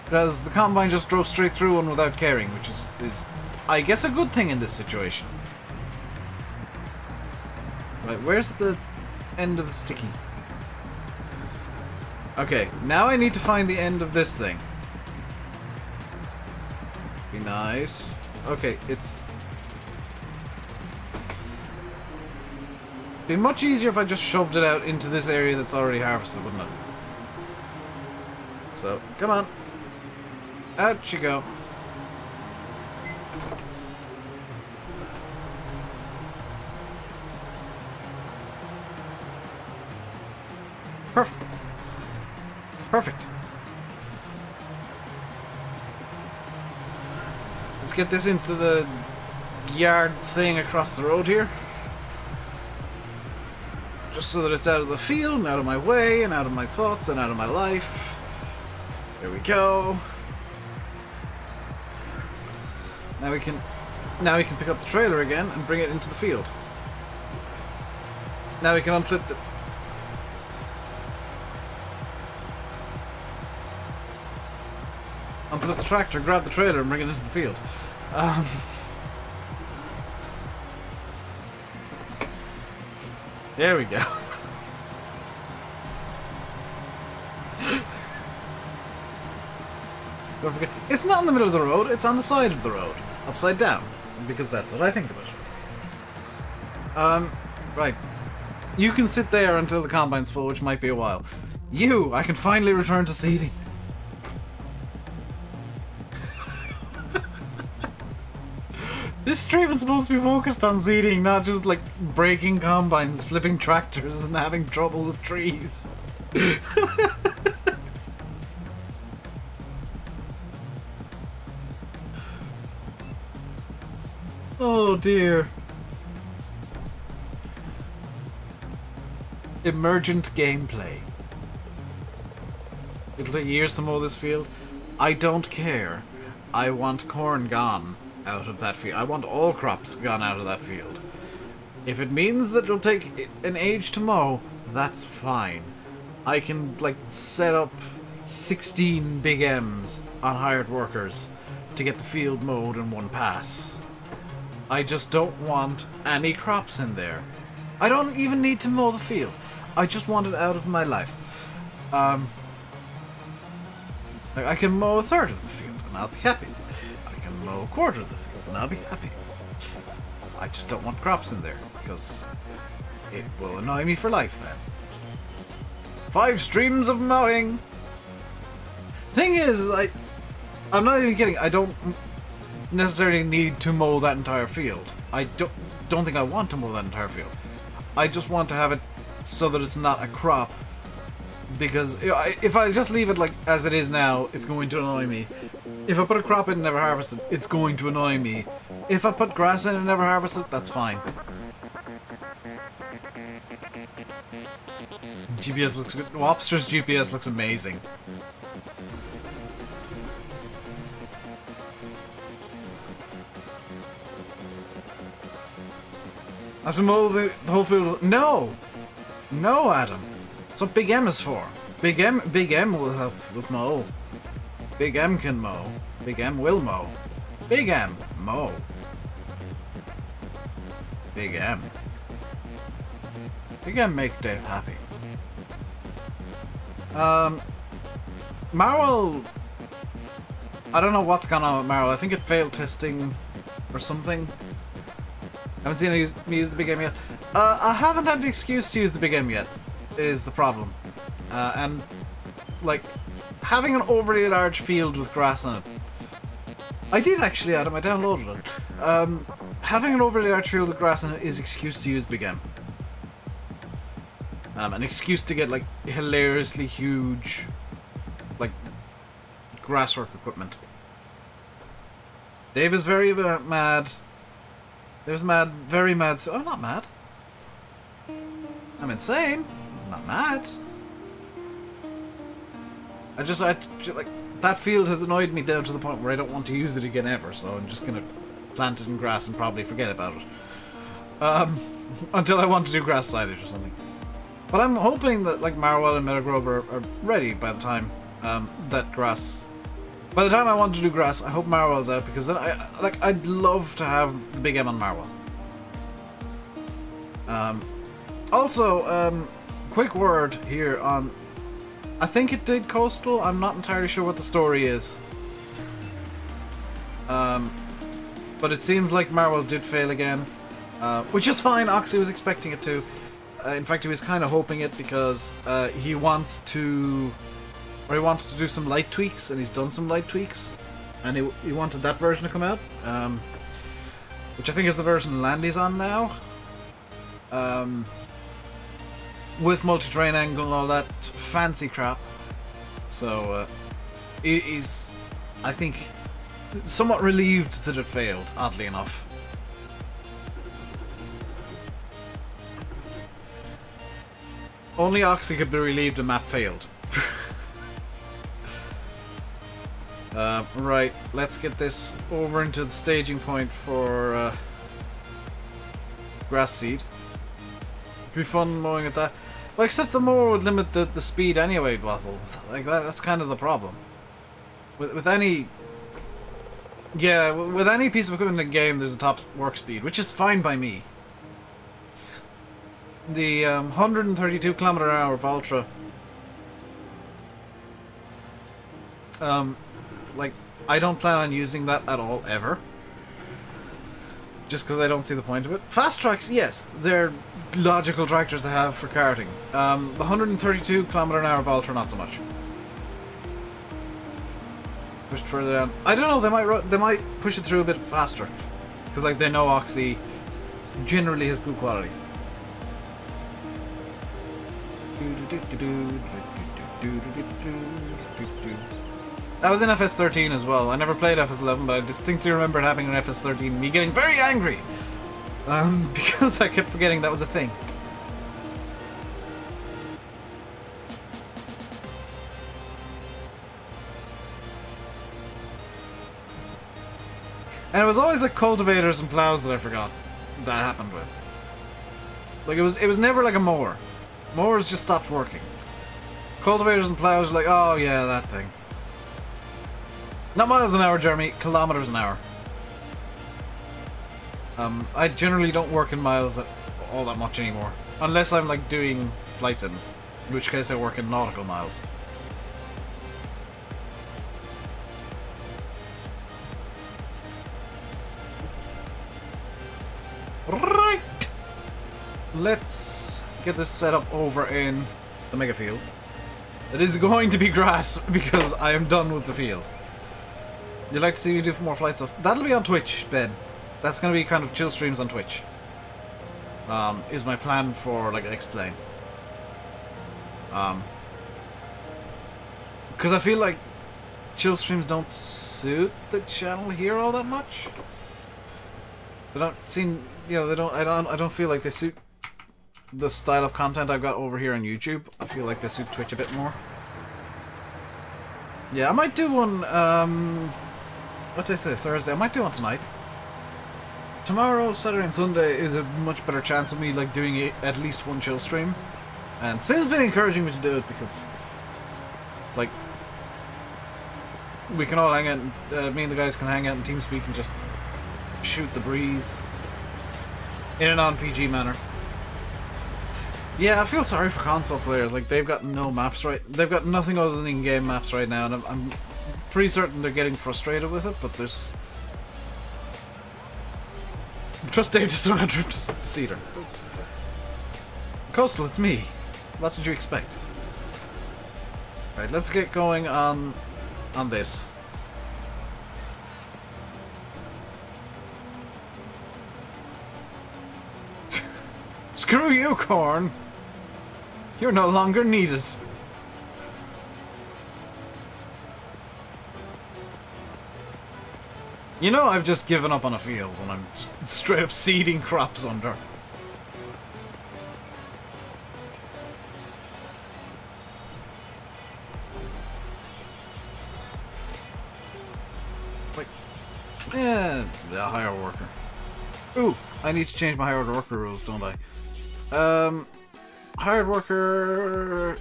Because the Combine just drove straight through one without caring, which is, I guess, a good thing in this situation. Right, where's the end of the sticky? Okay, now I need to find the end of this thing. Be nice. Okay, it's... Be much easier if I just shoved it out into this area that's already harvested, wouldn't it? So, come on. Out you go. Perfect. Perfect. Let's get this into the yard thing across the road here. Just so that it's out of the field and out of my way and out of my thoughts and out of my life. There we go. Now we can pick up the trailer again and bring it into the field. Now we can unflip the... Unflip the tractor, grab the trailer and bring it into the field. There we go. Don't forget, it's not in the middle of the road, it's on the side of the road. Upside down. Because that's what I think of it. Right. You can sit there until the Combine's full, which might be a while. I can finally return to seeding. This stream is supposed to be focused on seeding, not just like breaking combines, flipping tractors, and having trouble with trees. Oh dear. Emergent gameplay. It'll take years to mow this field. I don't care. I want corn gone out of that field. I want all crops gone out of that field. If it means that it'll take an age to mow, that's fine. I can, like, set up 16 big M's on hired workers to get the field mowed in one pass. I just don't want any crops in there. I don't even need to mow the field. I just want it out of my life. I can mow a third of the field and I'll be happy. I can mow a quarter of the field and I'll be happy. I just don't want crops in there because it will annoy me for life then. 5 streams of mowing! Thing is, I'm not even kidding, I don't necessarily need to mow that entire field. I don't think I want to mow that entire field. I just want to have it so that it's not a crop, because if I just leave it like as it is now, it's going to annoy me. If I put a crop in and never harvest it, it's going to annoy me. If I put grass in and never harvest it, that's fine. GPS looks good. Wobster's GPS looks amazing. I have to mow the whole field. No! No, Adam. That's what Big M is for. Big M will help with mow. Big M can mow. Big M will mow. Big M, mow. Big M. Big M make Dave happy. Marwell... I don't know what's gone on with Marwell. I think it failed testing or something. I haven't seen me use the Big M yet. I haven't had the excuse to use the Big M yet, is the problem. And, like, having an overly large field with grass on it. I did actually, Adam, I downloaded it. Having an overly large field with grass on it is excuse to use Big M. An excuse to get, like, hilariously huge, like, grasswork equipment. Dave is very mad. There's mad, very mad. I'm not mad. I'm insane, not mad. Like, that field has annoyed me down to the point where I don't want to use it again ever, so I'm just gonna plant it in grass and probably forget about it. Until I want to do grass silage or something. But I'm hoping that, like, Marwell and Meadowgrove are ready by the time that grass... By the time I want to do grass, I hope Marwell's out, because then I'd love to have the big M on Marwell. Also, quick word here on... I think it did Coastal. I'm not entirely sure what the story is. But it seems like Marwell did fail again. Which is fine. Oxy was expecting it to. In fact, he was kind of hoping it because he wanted to do some light tweaks, and he's done some light tweaks. And he wanted that version to come out. Which I think is the version Landy's on now. With multi-terrain angle and all that fancy crap. So, he's, I think, somewhat relieved that it failed, oddly enough. Only Oxy could be relieved a map failed. Right, let's get this over into the staging point for grass seed. It'd be fun mowing at that. Well, except the mower would limit the speed anyway, Wazzle. Like, that's kind of the problem. With any... Yeah, with any piece of equipment in the game, there's a top work speed, which is fine by me. The 132 km/h of Ultra... like, I don't plan on using that at all, ever. Just because I don't see the point of it. Fast tracks, yes, they're logical tractors to have for karting. The 132 km/h of Ultra, not so much. Pushed further down. I don't know, they might push it through a bit faster. Because, like, they know Oxy generally has good quality. I was in FS13 as well. I never played FS11, but I distinctly remember having an FS13 and me getting very angry! Because I kept forgetting that was a thing. And it was always like cultivators and plows that I forgot that happened with. Like, it was never like a mower. Mowers just stopped working. Cultivators and plows were like, oh yeah, that thing. Not miles an hour, Jeremy, kilometers an hour. I generally don't work in miles all that much anymore. Unless I'm, like, doing flight sims. In which case I work in nautical miles. Right! Let's get this set up over in the mega field. It is going to be grass because I am done with the field. You'd like to see me do more flight stuff? That'll be on Twitch, Ben. That's going to be kind of chill streams on Twitch. Is my plan for, like, Explain. Because I feel like chill streams don't suit the channel here all that much. They don't seem, you know, I don't feel like they suit the style of content I've got over here on YouTube. I feel like they suit Twitch a bit more. Yeah, I might do one, what did I say, Thursday? I might do one tonight. Tomorrow, Saturday and Sunday is a much better chance of me, like, doing at least one chill stream. And Sail's been encouraging me to do it because, like, we can all hang out, me and the guys can hang out in TeamSpeak and just shoot the breeze in a non-PG manner. Yeah, I feel sorry for console players. Like, they've got no maps right. They've got nothing other than in-game maps right now, and I'm pretty certain they're getting frustrated with it. But there's trust Dave to not drift to Cedar. Coastal, it's me. What did you expect? Right, let's get going on this. Screw you, Corn! You're no longer needed. You know I've just given up on a field when I'm just straight up seeding crops under. Yeah, the higher worker. Ooh, I need to change my hired worker rules, don't I? Hired worker...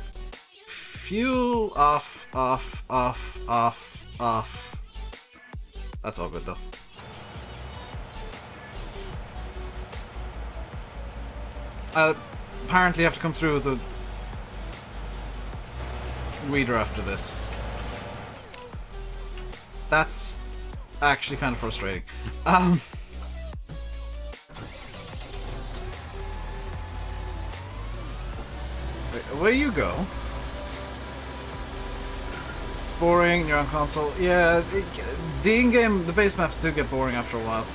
Fuel off, off, off, off, off. That's all good though. I'll apparently have to come through with a weeder after this. That's actually kind of frustrating. Where you go? It's boring, you're on console. Yeah, the in-game, the base maps do get boring after a while.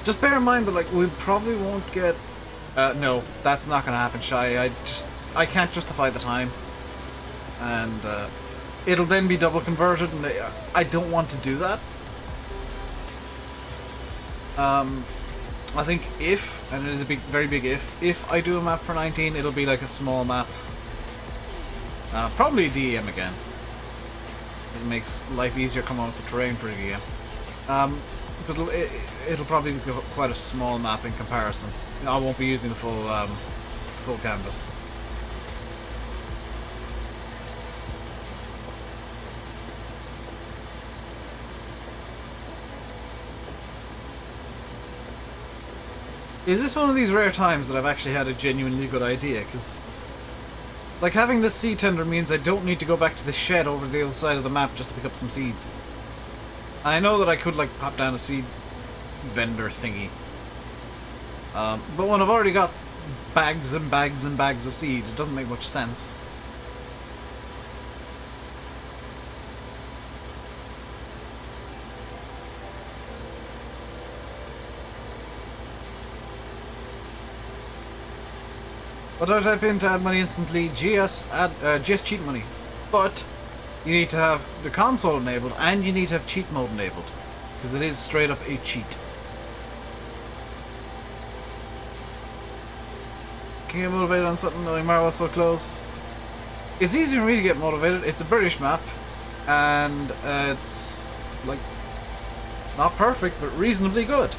Just bear in mind that, like, we probably won't get... no, that's not gonna happen, Shy. I can't justify the time. And, it'll then be double converted, and I don't want to do that. I think if, and it is a big, very big if I do a map for 19, it'll be like a small map. Probably DEM again. Because it makes life easier coming up with terrain for DEM. But it'll probably be quite a small map in comparison. I won't be using the full canvas. Is this one of these rare times that I've actually had a genuinely good idea? Because, like, having this seed tender means I don't need to go back to the shed over the other side of the map just to pick up some seeds. And I know that I could, like, pop down a seed vendor thingy. But when I've already got bags and bags and bags of seed, it doesn't make much sense. What do I type in to add money instantly? GS cheat money. But you need to have the console enabled and you need to have cheat mode enabled. Because it is straight up a cheat. Can you get motivated on something knowing Marvel's so close? It's easy for me to get motivated. It's a British map. And it's, like, not perfect, but reasonably good.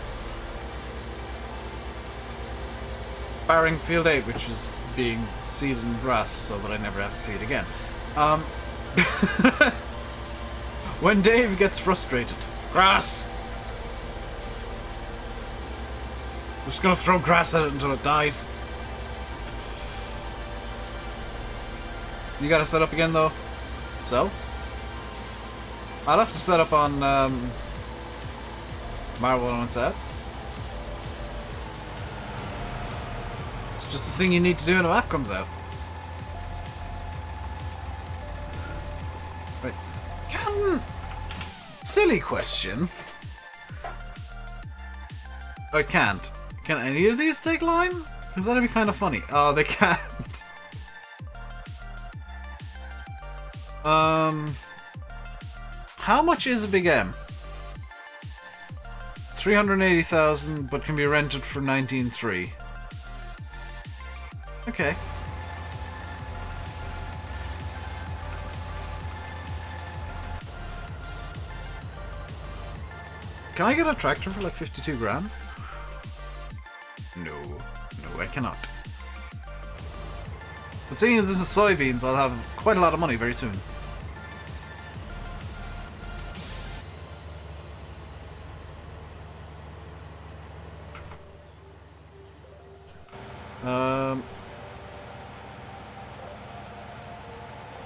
Barring Field 8, which is being seeded in grass so that I never have to see it again. When Dave gets frustrated. Grass! I'm just gonna throw grass at it until it dies. You gotta set up again though. So? I'll have to set up on Marvel when it's out. It's just the thing you need to do when a map comes out. Right. Silly question. I can't. Can any of these take lime? Because that'd be kind of funny. Oh, they can't. How much is a big M? 380,000, but can be rented for 19.3. Okay. Can I get a tractor for like 52 grand? No. No, I cannot. But seeing as this is soybeans, I'll have quite a lot of money very soon.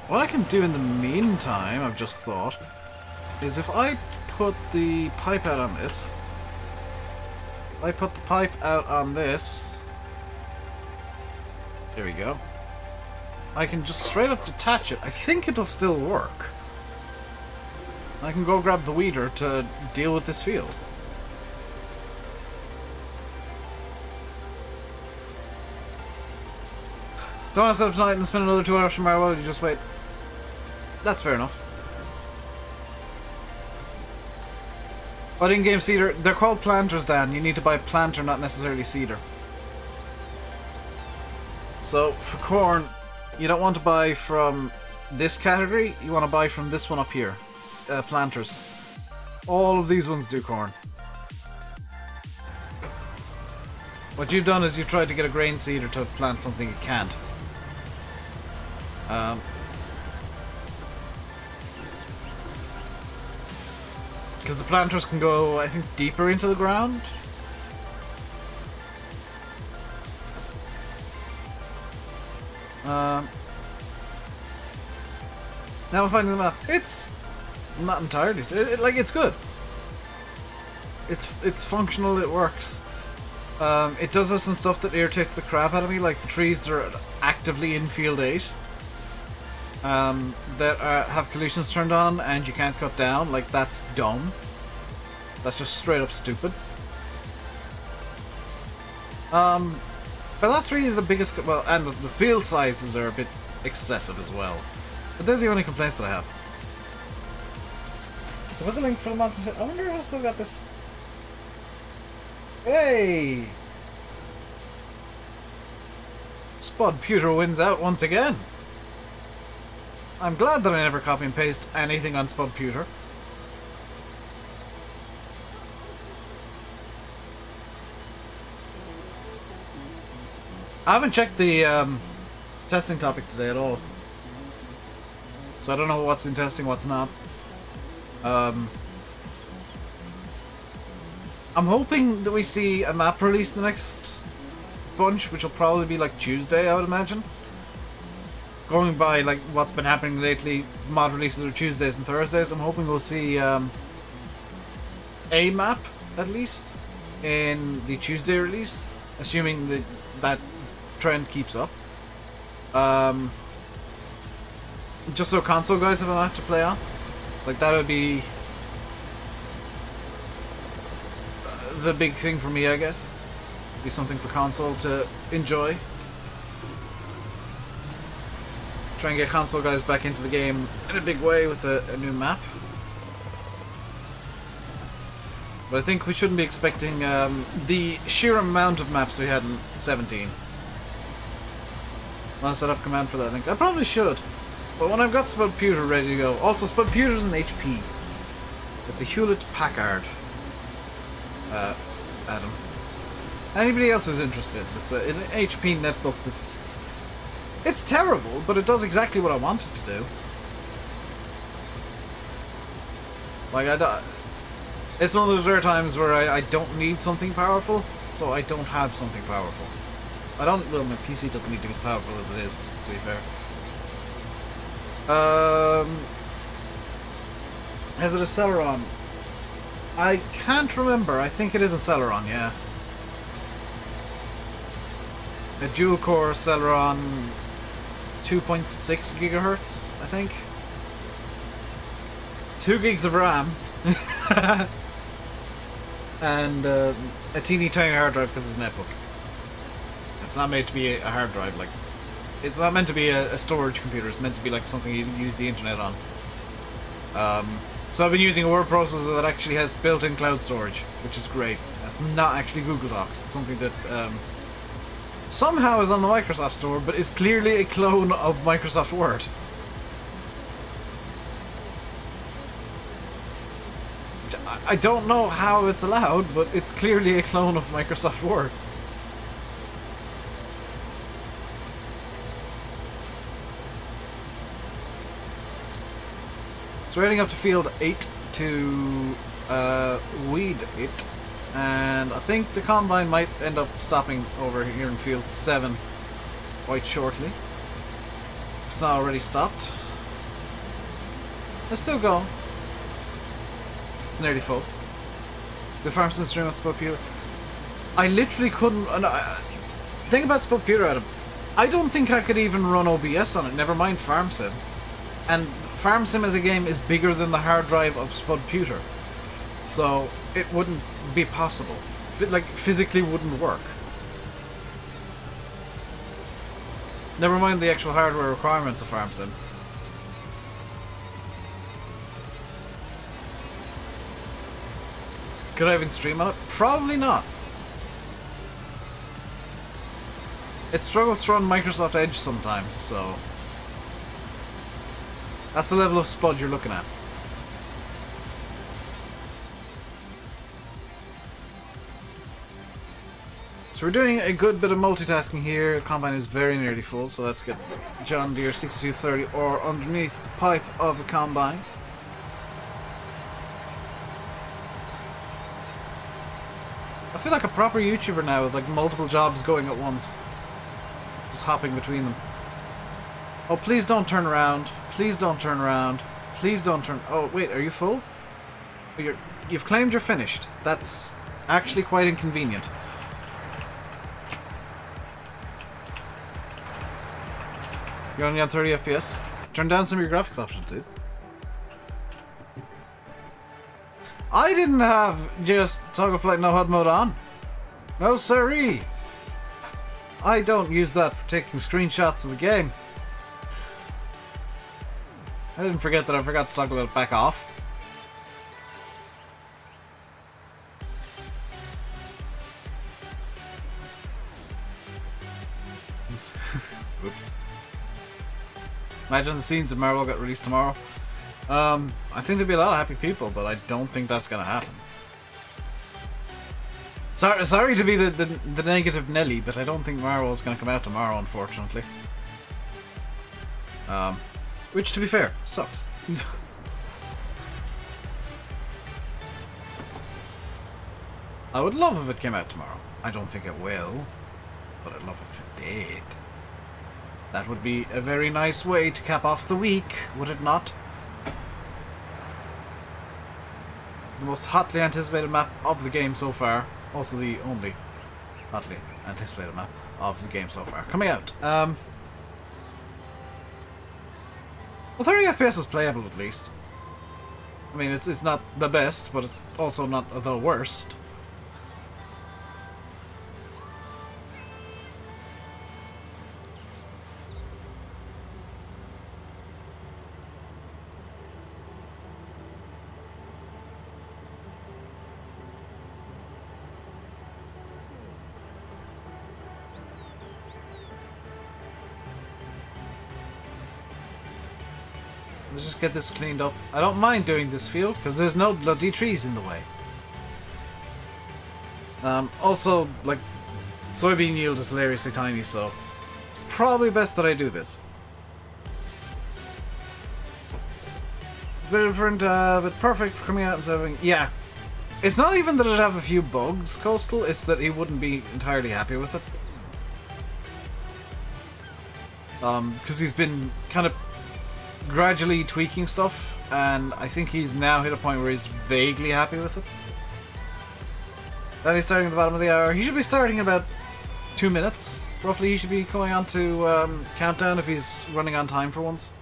What I can do in the meantime, I've just thought, is if I put the pipe out on this, I put the pipe out on this, there we go, I can just straight up detach it. I think it'll still work. I can go grab the weeder to deal with this field. Don't want to set up tonight and spend another 2 hours tomorrow while you just wait. That's fair enough. But in-game seeder, they're called planters, Dan. You need to buy planter, not necessarily seeder. So, for corn, you don't want to buy from this category, you want to buy from this one up here. Planters. All of these ones do corn. What you've done is you've tried to get a grain seeder to plant something it can't. Because the planters can go, I think, deeper into the ground. Now I'm finding the map. It's not entirely. Like, it's good. It's functional. It works. It does have some stuff that irritates the crap out of me, like the trees that are actively in Field 8 that have collisions turned on and you can't cut down. Like, that's dumb. That's just straight up stupid. But that's really the biggest... Well, and the field sizes are a bit excessive as well. But they're the only complaints that I have. I put the link for the monster... I wonder if I still got this... Hey! Spud Pewter wins out once again. I'm glad that I never copy and paste anything on Spud Pewter. I haven't checked the testing topic today at all. So I don't know what's in testing, what's not. I'm hoping that we see a map release the next bunch, which will probably be like Tuesday, I would imagine. Going by like what's been happening lately, mod releases are Tuesdays and Thursdays. I'm hoping we'll see a map at least in the Tuesday release, assuming that that trend keeps up. Just so console guys have a map to play on. Like, that would be the big thing for me, I guess. Be something for console to enjoy. Try and get console guys back into the game in a big way with a new map. But I think we shouldn't be expecting the sheer amount of maps we had in 17. I want to set up command for that, I think. I probably should. But when I've got Spud Pewter ready to go... Also, Spud Pewter's an HP. It's a Hewlett-Packard. Adam. Anybody else who's interested, it's an HP netbook that's... It's terrible, but it does exactly what I want it to do. Like, it's one of those rare times where I don't need something powerful, so I don't have something powerful. Well, my PC doesn't need to be as powerful as it is, to be fair. Is it a Celeron? I can't remember. I think it is a Celeron, yeah. A dual-core Celeron, 2.6 gigahertz, I think. 2 gigs of RAM. And a teeny tiny hard drive because it's an netbook. It's not meant to be a hard drive, like... It's not meant to be a storage computer, it's meant to be like something you use the internet on. So I've been using a word processor that actually has built-in cloud storage, which is great. That's not actually Google Docs, it's something that somehow is on the Microsoft Store, but is clearly a clone of Microsoft Word. I don't know how it's allowed, but it's clearly a clone of Microsoft Word. It's rating up to field 8 to weed it, and I think the combine might end up stopping over here in field 7 quite shortly. It's not already stopped. Let's still go. It's nearly full. The farm sim stream on Spud Pewter. I literally couldn't. The thing about Spud Pewter, Adam, I don't think I could even run OBS on it. Never mind farm sim. And farm sim as a game is bigger than the hard drive of Spud Pewter, so it wouldn't be possible. It, like, physically wouldn't work. Never mind the actual hardware requirements of farm sim. Could I even stream on it? Probably not. It struggles to run Microsoft Edge sometimes, so... That's the level of Spud you're looking at. So we're doing a good bit of multitasking here. The combine is very nearly full, so let's get John Deere 6230 ore underneath the pipe of the combine. I feel like a proper YouTuber now with like multiple jobs going at once. Just hopping between them. Oh, please don't turn around. Please don't turn around. Please don't turn... Oh, wait, are you full? You've claimed you're finished. That's actually quite inconvenient. You're only on 30 FPS? Turn down some of your graphics options, dude. I didn't have just toggle flight no HUD mode on. No siree. I don't use that for taking screenshots of the game. I didn't forget that I forgot to toggle it back off. Oops. Imagine the scenes of Marvel got released tomorrow. I think there'd be a lot of happy people, but I don't think that's gonna happen. Sorry to be the negative Nelly, but I don't think Marvel's gonna come out tomorrow, unfortunately. Which, to be fair, sucks. I would love if it came out tomorrow. I don't think it will, but I'd love if it did. That would be a very nice way to cap off the week, would it not? The most hotly anticipated map of the game so far. Also the only hotly anticipated map of the game so far. Coming out. Well, 30 FPS is playable at least. I mean, it's not the best, but it's also not the worst. Let's just get this cleaned up. I don't mind doing this field, because there's no bloody trees in the way. Also, like, soybean yield is hilariously tiny, so it's probably best that I do this. A bit different, but perfect for coming out and serving. Yeah. It's not even that it'd have a few bugs, Coastal, it's that he wouldn't be entirely happy with it. Because he's been kind of gradually tweaking stuff, and I think he's now hit a point where he's vaguely happy with it. That he's starting at the bottom of the hour. He should be starting in about 2 minutes. Roughly, he should be going on to countdown if he's running on time for once.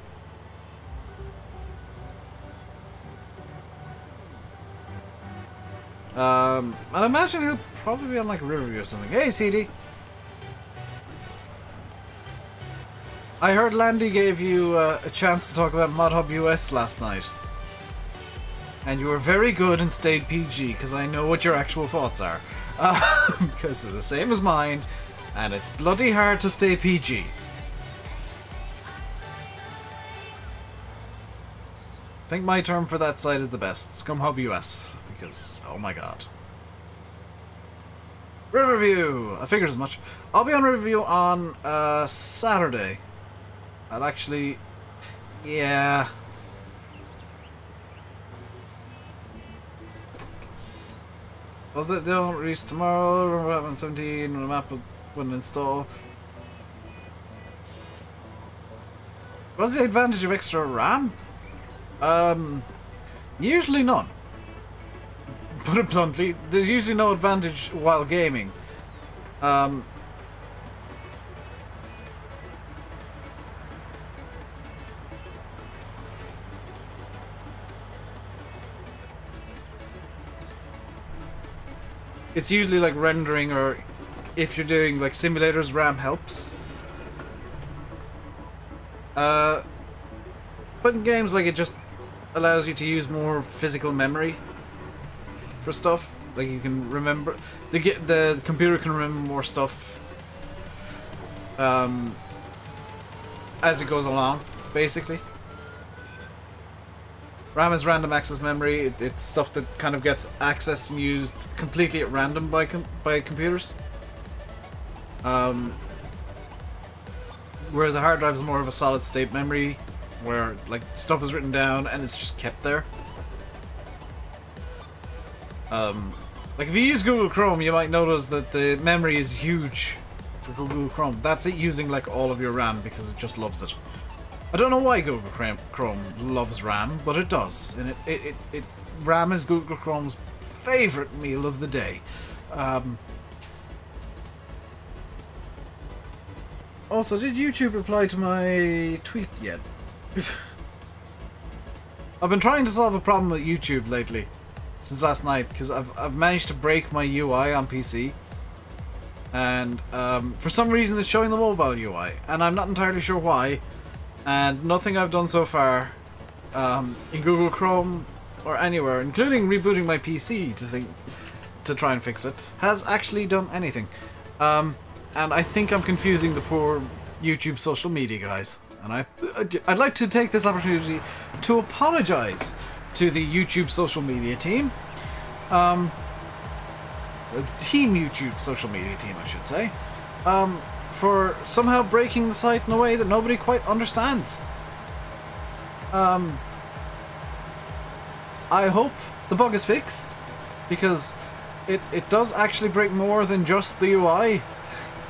And I imagine he'll probably be on like Riverview or something. Hey, CD! I heard Landy gave you a chance to talk about ModHub US last night. And you were very good and stayed PG, because I know what your actual thoughts are. Because they're the same as mine, and it's bloody hard to stay PG. I think my term for that site is the best. ScumHub US. Because, oh my god. Riverview! I figured as much. I'll be on Riverview on Saturday. I'll actually... yeah... well, they don't release tomorrow. Remember what happened on 17 when the map wouldn't install. What's the advantage of extra RAM? Usually none. Put it bluntly, there's usually no advantage while gaming. It's usually like rendering, or if you're doing like simulators, RAM helps. But in games, like, it just allows you to use more physical memory for stuff. Like, you can remember, the computer can remember more stuff as it goes along, basically. RAM is random access memory. It's stuff that kind of gets accessed and used completely at random by computers. Whereas a hard drive is more of a solid state memory, where like stuff is written down and it's just kept there. Like if you use Google Chrome, you might notice that the memory is huge for Google Chrome. That's it using like all of your RAM because it just loves it. I don't know why Google Chrome loves RAM, but it does. And RAM is Google Chrome's favorite meal of the day. Also, did YouTube reply to my tweet yet? I've been trying to solve a problem with YouTube lately, since last night, because I've managed to break my UI on PC. And for some reason it's showing the mobile UI, and I'm not entirely sure why. And nothing I've done so far in Google Chrome or anywhere, including rebooting my PC to try and fix it, has actually done anything. And I think I'm confusing the poor YouTube social media guys. And I'd like to take this opportunity to apologize to the YouTube social media team. Team YouTube social media team, I should say. For somehow breaking the site in a way that nobody quite understands. I hope the bug is fixed, because it does actually break more than just the UI.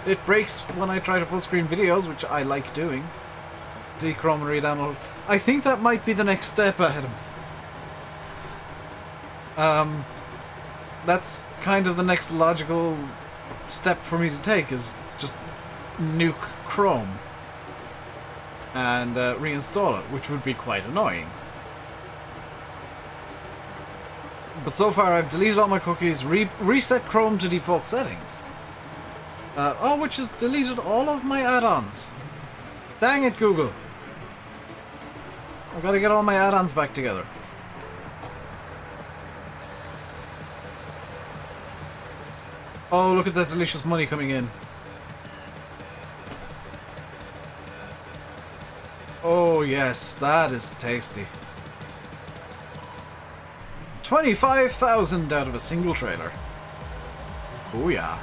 It breaks when I try to full screen videos, which I like doing. Dechrome and re-download. I think that might be the next step ahead of me. That's kind of the next logical step for me to take, is just nuke Chrome and reinstall it, which would be quite annoying. But so far I've deleted all my cookies, reset Chrome to default settings. Which has deleted all of my add-ons. Dang it, Google. I've got to get all my add-ons back together. Oh, look at that delicious money coming in. Oh yes, that is tasty. 25,000 out of a single trailer. Booyah.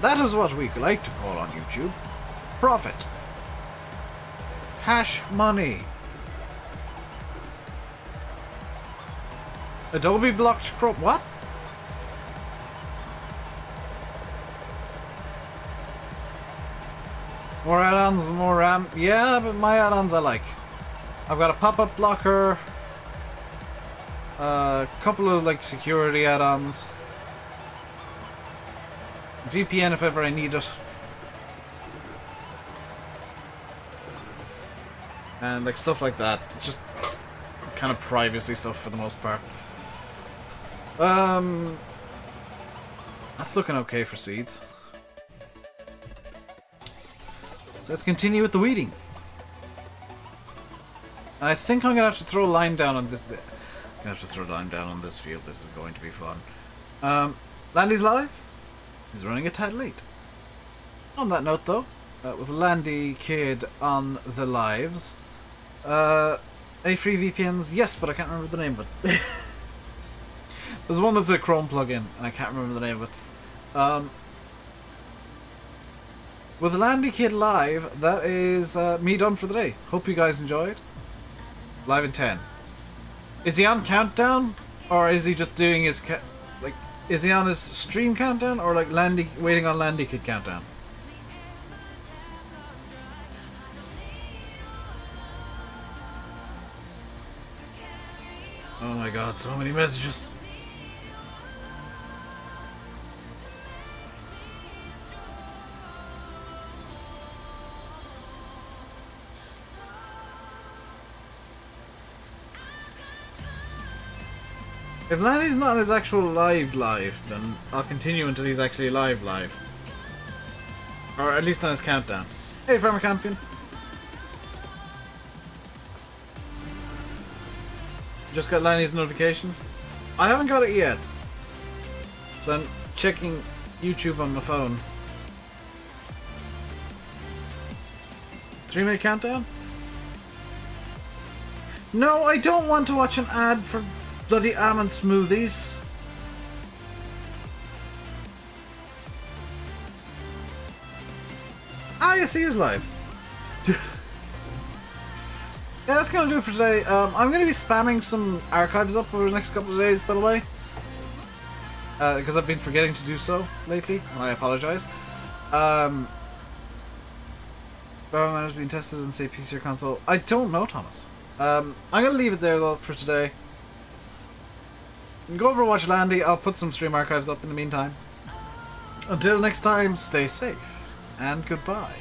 That is what we like to call on YouTube profit. Cash money. Adobe blocked Chrome. What? More add-ons, more RAM. Yeah, but my add-ons I like. I've got a pop-up blocker. A couple of like security add-ons. VPN if ever I need it. And like stuff like that. It's just kind of privacy stuff for the most part. That's looking okay for seeds. So let's continue with the weeding. And I think I'm gonna have to throw a line down on this bit. I'm gonna have to throw a line down on this field. This is going to be fun. Landy's live. He's running a tad late. On that note, though, with Landy Kid on the lives, any free VPNs? Yes, but I can't remember the name of it. There's one that's a Chrome plugin, and I can't remember the name of it. With Landy Kid live, that is me done for the day. Hope you guys enjoyed. Live in 10. Is he on countdown, or is he just doing his is he on his stream countdown, or like Landy waiting on Landy Kid countdown? Oh my god, so many messages. If Landy's not on his actual live, then I'll continue until he's actually live. Or at least on his countdown. Hey, Farmer Campion. Just got Landy's notification. I haven't got it yet. So I'm checking YouTube on my phone. 3-minute countdown? No, I don't want to watch an ad for bloody almond smoothies. Ah, yes, he is live. Yeah, that's gonna do it for today. I'm gonna be spamming some archives up over the next couple of days, by the way. Because I've been forgetting to do so lately, and I apologize. Barrel Matters being tested in, say, PC or console. I don't know, Thomas. I'm gonna leave it there, though, for today. Go over and watch Landy. I'll put some stream archives up in the meantime. Until next time, stay safe, and goodbye.